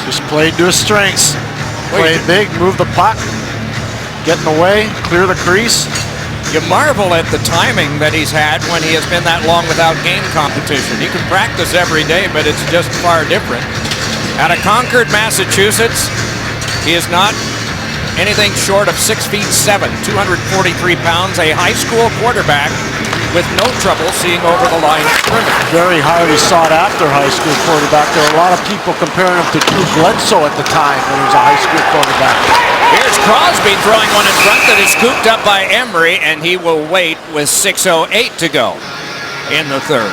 Just played to his strengths. Played big, move the puck, get in the way, clear the crease. You marvel at the timing that he's had when he has been that long without game competition. He can practice every day, but it's just far different. Out of Concord, Massachusetts, he is not anything short of 6'7", 243 pounds, a high school quarterback with no trouble seeing over the line of scrimmage. Very highly sought after high school quarterback. There were a lot of people comparing him to Drew Bledsoe at the time when he was a high school quarterback. Here's Crosby throwing one in front that is scooped up by Emery, and he will wait with 6:08 to go in the third.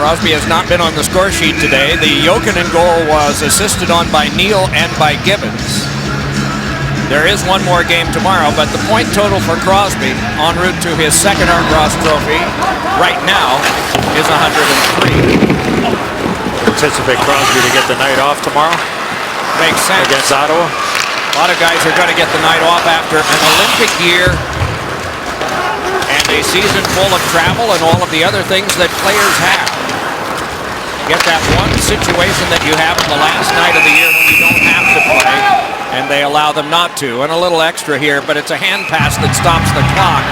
Crosby has not been on the score sheet today. The Jokinen goal was assisted on by Neal and by Gibbons. There is one more game tomorrow, but the point total for Crosby en route to his second Art Ross Trophy right now is 103. anticipate Crosby to get the night off tomorrow Makes sense. against Ottawa. A lot of guys are going to get the night off after an Olympic year and a season full of travel and all of the other things that players have. Get that one situation that you have on the last night of the year when you don't have to play, and they allow them not to. And a little extra here, but it's a hand pass that stops the clock,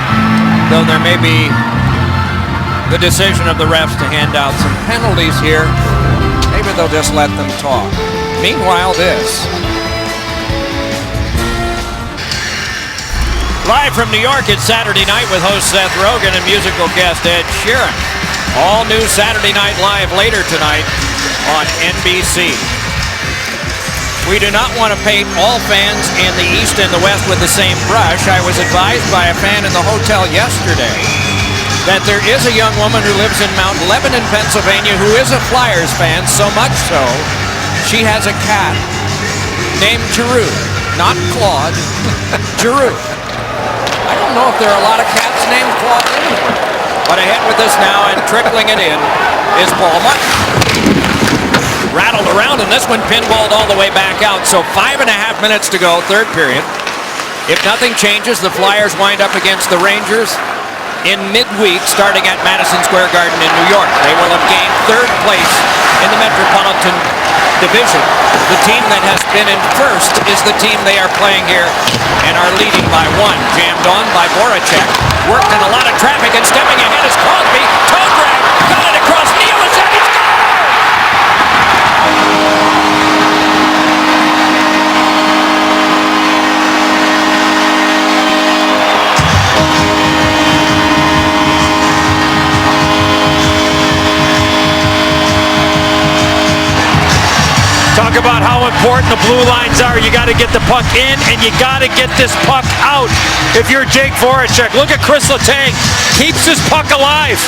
though there may be the decision of the refs to hand out some penalties here. Maybe they'll just let them talk. Meanwhile, this. Live from New York, it's Saturday night with host Seth Rogen and musical guest Ed Sheeran. All new Saturday Night Live later tonight on NBC. We do not want to paint all fans in the East and the West with the same brush. I was advised by a fan in the hotel yesterday that there is a young woman who lives in Mount Lebanon, Pennsylvania, who is a Flyers fan, so much so she has a cat named Giroux, not Claude, Giroux. I don't know if there are a lot of cats named Claude anywhere. But ahead with this now and trickling it in is Paul Mutton. Rattled around, and this one pinballed all the way back out. So 5.5 minutes to go, third period. If nothing changes, the Flyers wind up against the Rangers in midweek starting at Madison Square Garden in New York. They will have gained third place in the Metropolitan Division. The team that has been in first is the team they are playing here and are leading by 1. Jammed on by Voracek. Worked in a lot of traffic and stepping ahead is Crosby. Toe drag. Got it across. Neal is at his goal. Talk about how important the blue lines are. You got to get the puck in, and you got to get this puck out. If you're Jake Voracek, look at Chris Letang. Keeps his puck alive.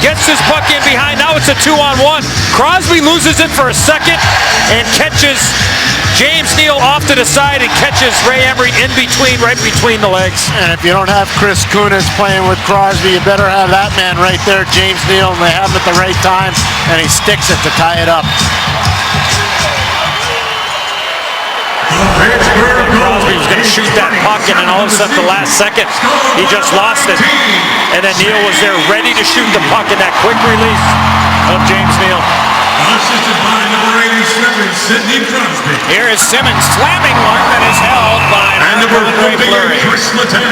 Gets his puck in behind. Now it's a 2-on-1. Crosby loses it for a second and catches James Neal off to the side and catches Ray Emery in between, right between the legs. And if you don't have Chris Kunitz playing with Crosby, you better have that man right there, James Neal, and they have him at the right time, and he sticks it to tie it up. Crosby was going to shoot that puck, and then all of a sudden, the last second, he just lost it. And then Neal was there ready to shoot the puck in that quick release of James Neal. Assisted by number 87, Sidney Crosby. Here is Simmons slamming one that is held by And number Marc-Andre 48, Fleury. Chris Letang.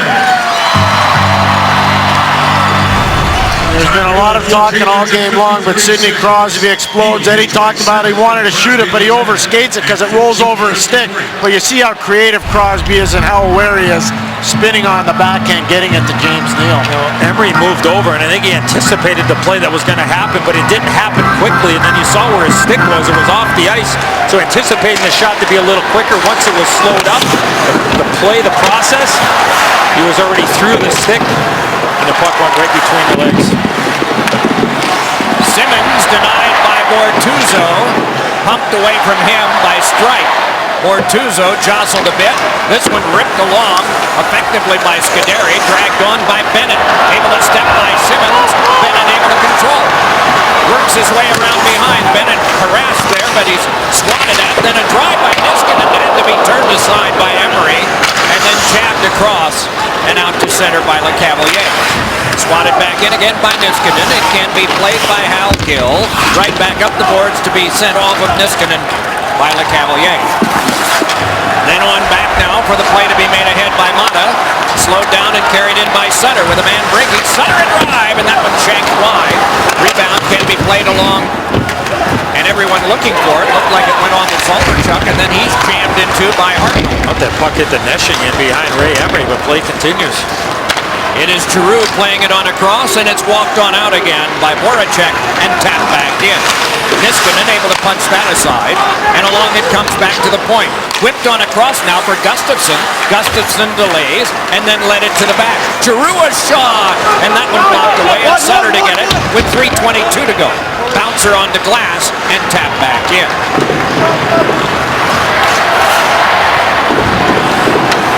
There's been a lot of talking all game long, but Sidney Crosby explodes. Eddie talked about he wanted to shoot it, but he overskates it because it rolls over his stick. But you see how creative Crosby is and how aware he is, spinning on the backhand, getting it to James Neal. Emery moved over, and I think he anticipated the play that was going to happen, but it didn't happen quickly. And then you saw where his stick was. It was off the ice. So anticipating the shot to be a little quicker once it was slowed up, the play, the process, he was already through the stick, and the puck went right between the legs. Simmons denied by Bortuzzo. Pumped away from him by Strike. Bortuzzo jostled a bit. This one ripped along effectively by Scuderi. Dragged on by Bennett. Able to step by Simmons. Bennett able to control. Works his way around behind. Bennett harassed there, but he's swatted at. Then a drive by Niskanen that had to be turned aside by Emery. And then jabbed across and out to center by LeCavalier. Swatted back in again by Niskanen. It can be played by Hal Gill. Right back up the boards to be sent off of Niskanen by LeCavalier. Then on back now for the play to be made ahead by Mata. Slowed down and carried in by Sutter with a man breaking. Sutter and drive, and that one shanked wide. Rebound can be played along. And everyone looking for it. Looked like it went on to Falterchuk, and then he's jammed into by Hartnell. Thought that puck hit the Neshin behind Ray Emery, but play continues. It is Giroux playing it on a cross, and it's walked on out again by Voracek and tapped back in. Niskanen able to punch that aside, and along it comes back to the point. Whipped on a cross now for Gustafsson. Gustafsson delays, and then led it to the back. Giroux a shot, and that one blocked away, and Sutter to get it with 3:22 to go. Bouncer on the glass, and tapped back in.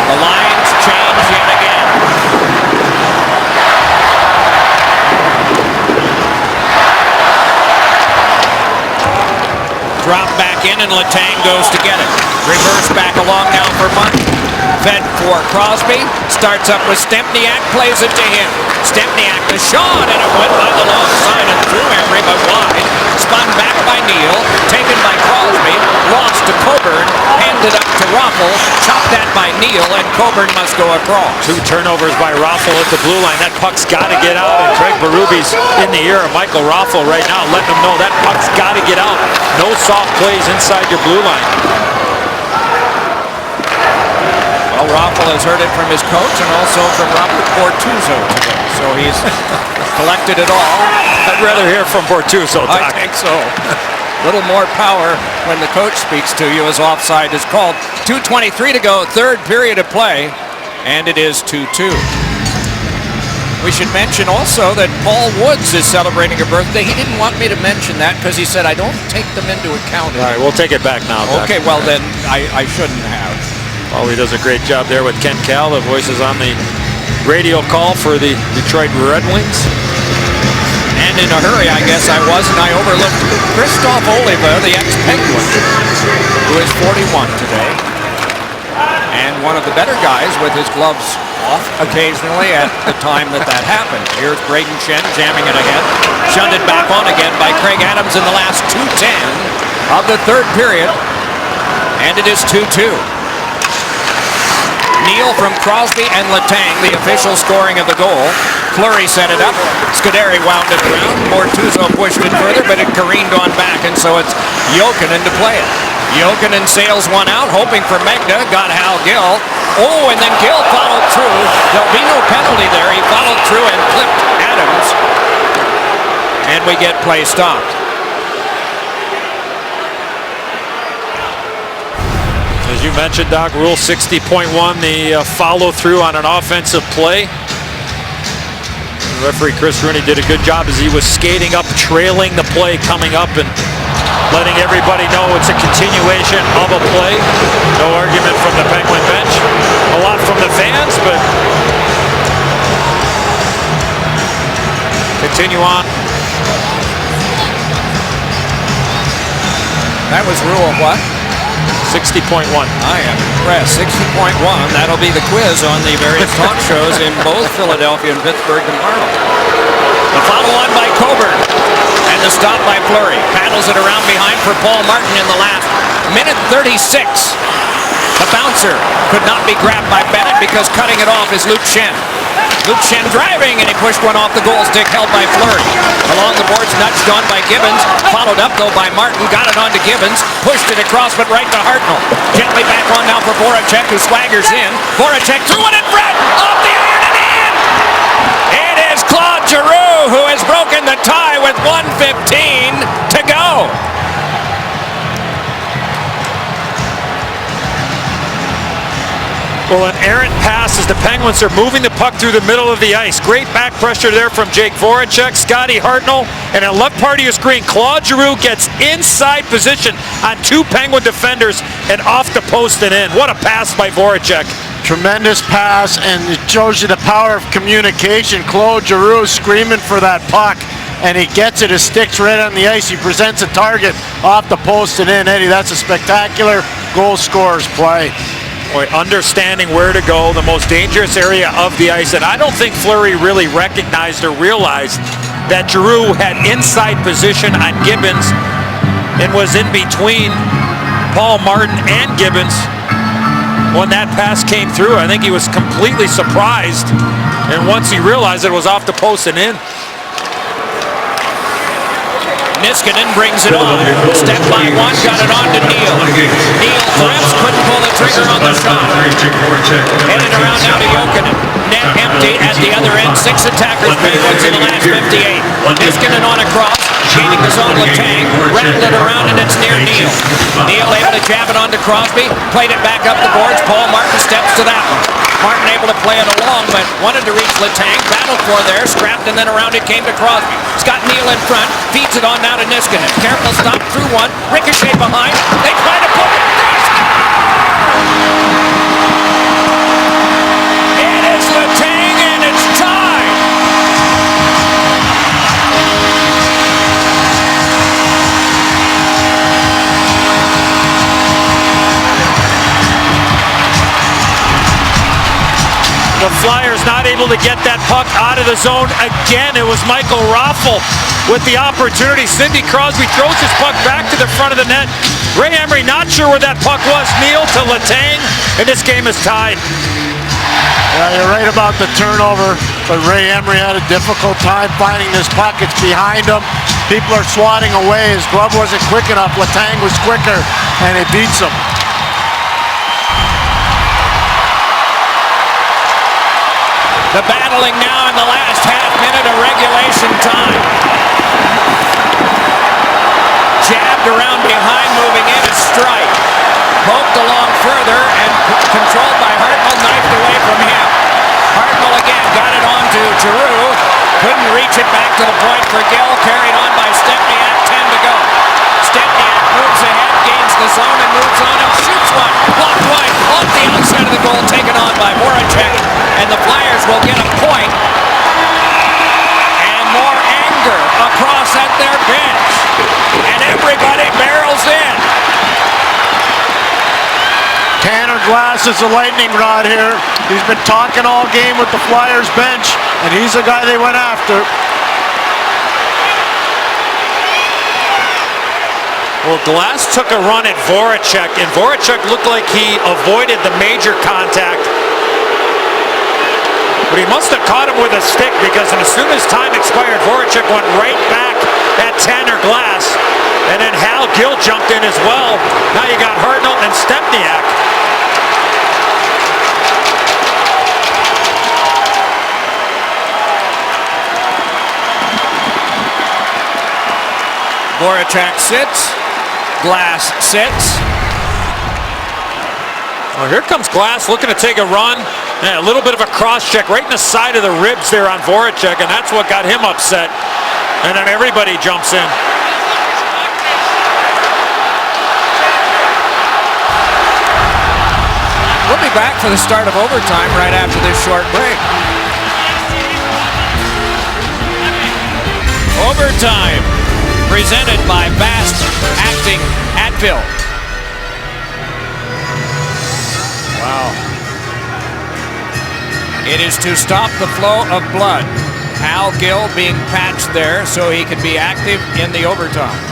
The lines change yet again. Drop back in, and Letang goes to get it. Reverse back along now for Martin. Fed for Crosby. Starts up with Stempniak, plays it to him. Stempniak, the shot, and it went by the long side and through Emery, but wide. Spun back by Neal, taken by Crosby, lost to Coburn, handed up to Raffl, chopped that by Neal, and Coburn must go across. 2 turnovers by Raffl at the blue line. That puck's got to get out, and Craig Berube's in the ear of Michael Raffl right now, letting him know that puck's got to get out. No soft plays inside your blue line. Well, Raffl has heard it from his coach and also from Robert Bortuzzo today, so he's collected it all. I'd rather hear from Bortuzzo, Doc. I think so. Little more power when the coach speaks to you as offside is called. 2:23 to go, third period of play, and it is 2-2. We should mention also that Paul Woods is celebrating a birthday. He didn't want me to mention that because he said I don't take them into account. All right, we'll take it back now, Doc. Okay, well then I shouldn't have. Well, he does a great job there with Ken Kal, the voices on the radio call for the Detroit Red Wings. And in a hurry, I guess I was, and I overlooked Christoph Oliva, the ex-Penguin, who is 41 today. And one of the better guys with his gloves off occasionally at the time that happened. Here's Braden Shen jamming it ahead. Shunted back on again by Craig Adams in the last 2:10 of the third period. And it is 2-2. Neal from Crosby and Letang, the official scoring of the goal. Fleury set it up. Scuderi wound it around. Bortuzzo pushed it further, but it careened on back, and so it's Jokinen to play it. Jokinen sails one out, hoping for Megna. Got Hal Gill. Oh, and then Gill followed through. There'll be no penalty there. He followed through and clipped Adams. And we get play stopped. As you mentioned, Doc, Rule 60.1, the follow-through on an offensive play. Referee Chris Rooney did a good job as he was skating up, trailing the play, coming up and letting everybody know it's a continuation of a play. No argument from the Penguin bench. A lot from the fans, but continue on. That was rule of what? 60.1. I am impressed. 60.1. That'll be the quiz on the various talk shows in both Philadelphia and Pittsburgh tomorrow. The follow-on by Coburn. And the stop by Fleury. Paddles it around behind for Paul Martin in the last minute 36. The bouncer could not be grabbed by Bennett because cutting it off is Luke Schenn. Luke Schenn driving, and he pushed one off the goal stick held by Fleury. Along the boards, nudged on by Gibbons. Followed up, though, by Martin. Got it on to Gibbons. Pushed it across, but right to Hartnell. Gently back on now for Voracek, who swaggers in. Voracek threw it in front. Off the iron and in! It is Claude Giroux, who has broken the tie with 1:15 to go. Well, an errant pass as the Penguins are moving the puck through the middle of the ice. Great back pressure there from Jake Voracek, Scotty Hartnell, and in left part of your screen, Claude Giroux gets inside position on 2 Penguin defenders and off the post and in. What a pass by Voracek. Tremendous pass, and it shows you the power of communication. Claude Giroux screaming for that puck, and he gets it. His stick's right on the ice. He presents a target off the post and in. Eddie, that's a spectacular goal scorer's play. Boy, understanding where to go, the most dangerous area of the ice, and I don't think Fleury really recognized or realized that Giroux had inside position on Gibbons and was in between Paul Martin and Gibbons when that pass came through. I think he was completely surprised, and once he realized it was off the post and in. Niskanen brings it on. Step by one, got it on to Neal. Neal threats, couldn't pull the trigger on the shot. Headed around now to Jokinen. Net empty at the other end. 6 attackers, Penguins in the last 58. Niskanen on a cross, gaining the zone. Letang rattled it around, and it's near Neal. Neal able to jab it onto Crosby. Played it back up the boards. Paul Martin steps to that one. Martin able to play it along, but wanted to reach Letang. Battled for there, scrapped, and then around it came to Crosby. It's got Neal in front. Feeds it on now to Niskanen. Careful stop through one. Ricochet behind. They try to put it. It is Letang, and it's tied. The Flyers not able to get that puck out of the zone again. It was Michael Raffl with the opportunity. Sidney Crosby throws his puck back to the front of the net. Ray Emery not sure where that puck was. Neil to Letang, and this game is tied. Yeah, you're right about the turnover, but Ray Emery had a difficult time finding this puck. It's behind him. People are swatting away. His glove wasn't quick enough. Letang was quicker, and it beats him. The battling now in the last half minute of regulation time. Jabbed around behind, moving in a strike. Poked along further and controlled by Hartnell, knifed away from him. Hartnell again got it on to Giroux. Couldn't reach it back to the point for Gill. Carried on by Stempniak, 10 to go. Stempniak moves ahead, gains the zone and moves on and shoots one. Blocked wide, off the outside of the goal, taken on by Voracek. And the Flyers will get a point. And more anger across at their bench. And everybody barrels in. Tanner Glass is a lightning rod here. He's been talking all game with the Flyers bench, and he's the guy they went after. Well, Glass took a run at Voracek, and Voracek looked like he avoided the major contact. But he must have caught him with a stick, because as soon as time expired, Voracek went right back at Tanner Glass. And then Hal Gill jumped in as well. Now you got Hartnell and Stempniak. Voracek sits. Glass sits. Well, here comes Glass looking to take a run. And a little bit of a cross check right in the side of the ribs there on Voracek, and that's what got him upset. And then everybody jumps in. We'll be back for the start of overtime right after this short break. Overtime, presented by Fast Acting Advil. Wow. It is to stop the flow of blood. Hal Gill being patched there so he can be active in the overtime.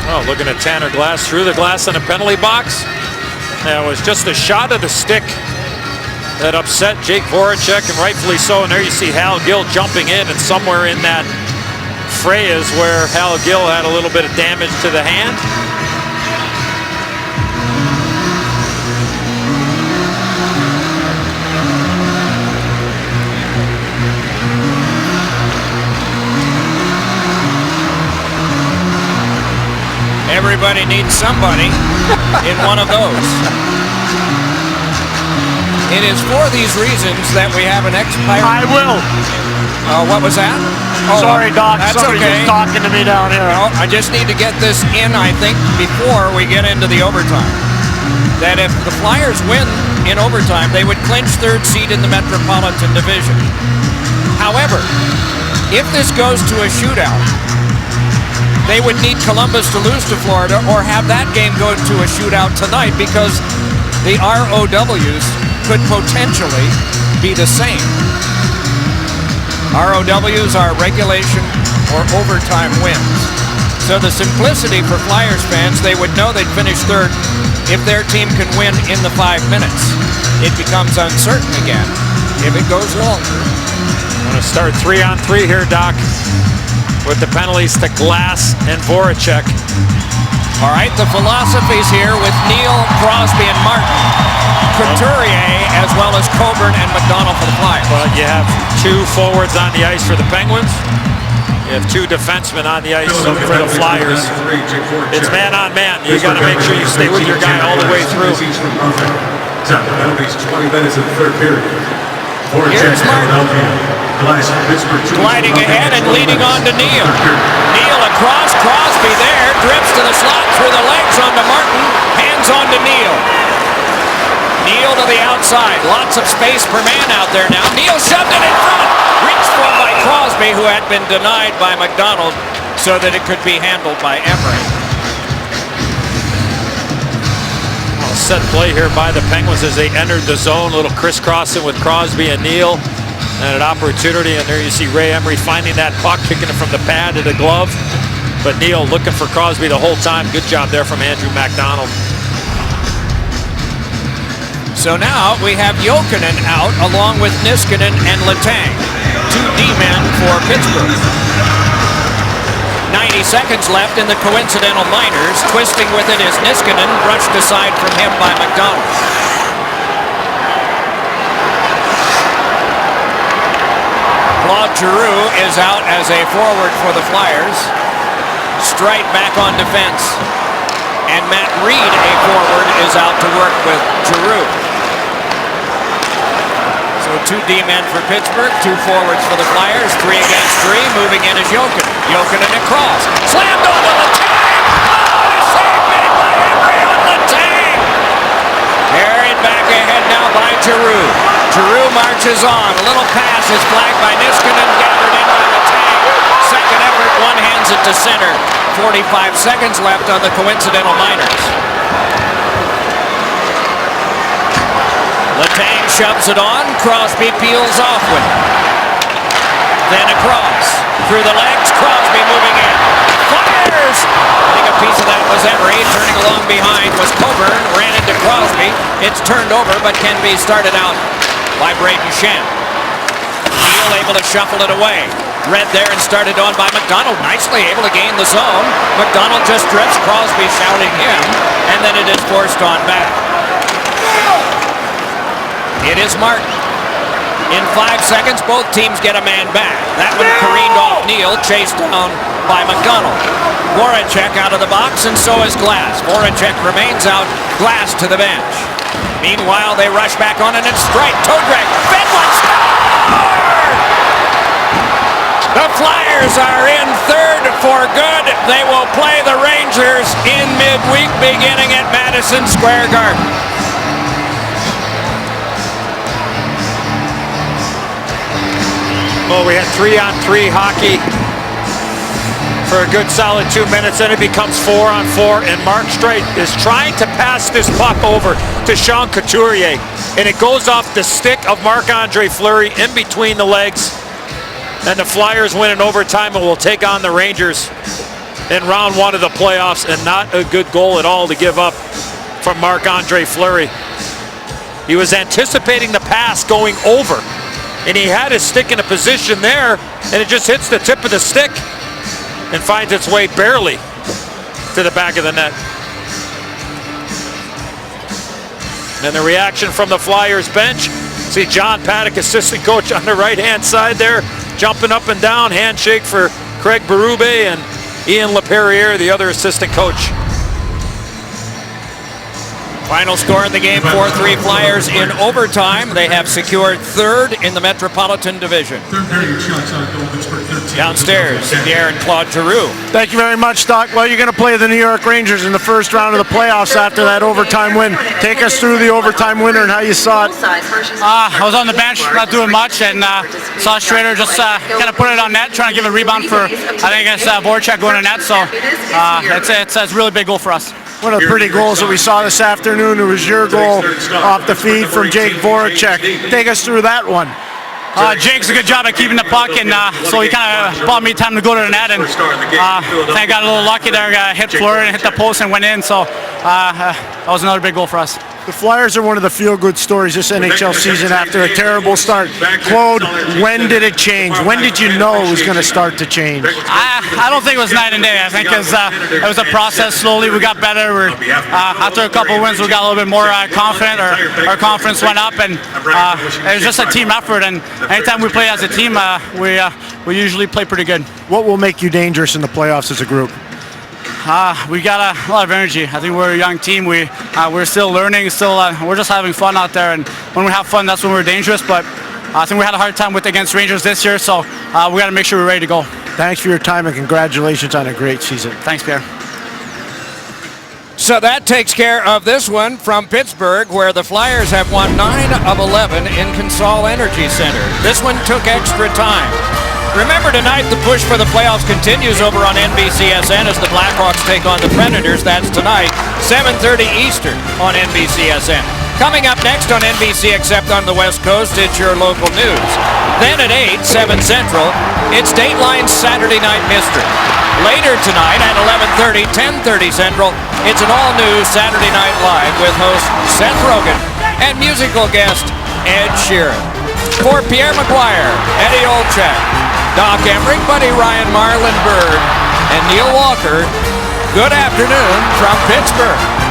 Oh, looking at Tanner Glass through the glass in a penalty box. That was just a shot of the stick that upset Jake Voracek, and rightfully so. And there you see Hal Gill jumping in, and somewhere in that fray is where Hal Gill had a little bit of damage to the hand. Everybody needs somebody in one of those. It is for these reasons that we have an ex-Pirate. I will. What was that? Sorry, Doc. That's Somebody's okay. just talking to me down here. No, I just need to get this in, I think, before we get into the overtime. That if the Flyers win in overtime, they would clinch third seed in the Metropolitan Division. However, if this goes to a shootout, they would need Columbus to lose to Florida or have that game go to a shootout tonight, because the ROWs could potentially be the same. ROWs are regulation or overtime wins. So the simplicity for Flyers fans, they would know they'd finish third if their team can win in the 5 minutes. It becomes uncertain again if it goes longer. I'm going to start 3-on-3 here, Doc, with the penalties to Glass and Voracek. All right, the philosophies here with Neil, Crosby, and Martin. Couturier, as well as Coburn and McDonald for the Flyers. But you have two forwards on the ice for the Penguins. You have two defensemen on the ice for the Flyers. It's man on man. You got to make sure you stay with your guy all the way through. Time penalties, 20 minutes in the third period. Here's Martin. Gliding ahead and leading on to Neil. Neil across, Crosby there, drifts to the slot, through the legs onto Martin, hands on to Neil. Neil to the outside, lots of space per man out there now. Neil shoved it in front, reached for by Crosby, who had been denied by McDonald so that it could be handled by Emery. set play here by the Penguins as they entered the zone. A little crisscrossing with Crosby and Neal. And an opportunity, and there you see Ray Emery finding that puck, kicking it from the pad to the glove. But Neal looking for Crosby the whole time. Good job there from Andrew MacDonald. So now we have Jokinen out along with Niskanen and Letang. 2 D-men for Pittsburgh. 90 seconds left in the coincidental minors. Twisting with it is Niskanen, brushed aside from him by MacDonald. Claude Giroux is out as a forward for the Flyers. Streit back on defense. And Matt Reed, a forward, is out to work with Giroux. So 2 D-men for Pittsburgh, 2 forwards for the Flyers, 3 against 3. Moving in is Jokinen. Jokinen across. Slammed over Letang! Oh, save made by Emery on Letang! Carried back ahead now by Giroux. Giroux marches on. A little pass is flagged by Niskanen, gathered in by Letang. Second effort, one hands it to center. 45 seconds left on the coincidental minors. Letang shoves it on. Crosby peels off with it. Then across. Through the legs. Crosby moving in. Fires! I think a piece of that was Emery. Turning along behind was Coburn. Ran into Crosby. It's turned over but can be started out by Braden Shen. Neal able to shuffle it away. Read there and started on by MacDonald. Nicely able to gain the zone. MacDonald just drifts. Crosby shouting him. And then it is forced on back. It is Martin. In 5 seconds, both teams get a man back. That one careened off Neal, chased down by MacDonald. Voracek out of the box, and so is Glass. Voracek remains out, Glass to the bench. Meanwhile, they rush back on and it's Streit, toe drag. Finland score! The Flyers are in third for good. They will play the Rangers in midweek beginning at Madison Square Garden. Well, we had 3-on-3 hockey for a good solid 2 minutes, then it becomes 4-on-4, and Mark Streit is trying to pass this puck over to Sean Couturier, and it goes off the stick of Marc-Andre Fleury in between the legs, and the Flyers win in overtime and will take on the Rangers in round 1 of the playoffs, and not a good goal at all to give up from Marc-Andre Fleury. He was anticipating the pass going over, and he had his stick in a position there, and it just hits the tip of the stick and finds its way barely to the back of the net. And the reaction from the Flyers bench. See John Paddock, assistant coach on the right-hand side there, jumping up and down. Handshake for Craig Berube and Ian LaPerriere, the other assistant coach. Final score in the game, 4-3 Flyers in overtime. They have secured third in the Metropolitan Division. Downstairs, Pierre and Claude Giroux. Thank you very much, Doc. Well, you're going to play the New York Rangers in the first round of the playoffs after that overtime win. Take us through the overtime winner and how you saw it. I was on the bench, not doing much, and saw Schrader just kind of put it on net, trying to give a rebound for, I think it's Voracek going to net, so it's a really big goal for us. One of the pretty goals that we saw this afternoon, it was your goal off the feed from Jake Voracek. Take us through that one. Jake's a good job at keeping the puck, and so he kind of bought me time to go to the net, and I got a little lucky there, hit Fleury and hit the post and went in, so that was another big goal for us. The Flyers are one of the feel-good stories this NHL season after a terrible start. Claude, when did it change? When did you know it was going to start to change? I don't think it was night and day. I think it was a process. Slowly we got better. After a couple of wins, we got a little bit more confident. Our confidence went up, and it was just a team effort. And anytime we play as a team, we usually play pretty good. What will make you dangerous in the playoffs as a group? We got a lot of energy. I think we're a young team. We're still learning. We're just having fun out there. And when we have fun, that's when we're dangerous. But I think we had a hard time against Rangers this year. So we got to make sure we're ready to go. Thanks for your time and congratulations on a great season. Thanks, Pierre. So that takes care of this one from Pittsburgh, where the Flyers have won 9 of 11 in Consol Energy Center. This one took extra time. Remember tonight, the push for the playoffs continues over on NBCSN as the Blackhawks take on the Predators. That's tonight, 7:30 Eastern on NBCSN. Coming up next on NBC Except on the West Coast, it's your local news. Then at 8, 7 Central, it's Dateline's Saturday Night Mystery. Later tonight at 11:30, 10:30 Central, it's an all-new Saturday Night Live with host Seth Rogen and musical guest Ed Sheeran. For Pierre McGuire, Eddie Olczyk, Doc Emmerich, Buddy Ryan, Marlon Byrd, and Neil Walker, good afternoon from Pittsburgh.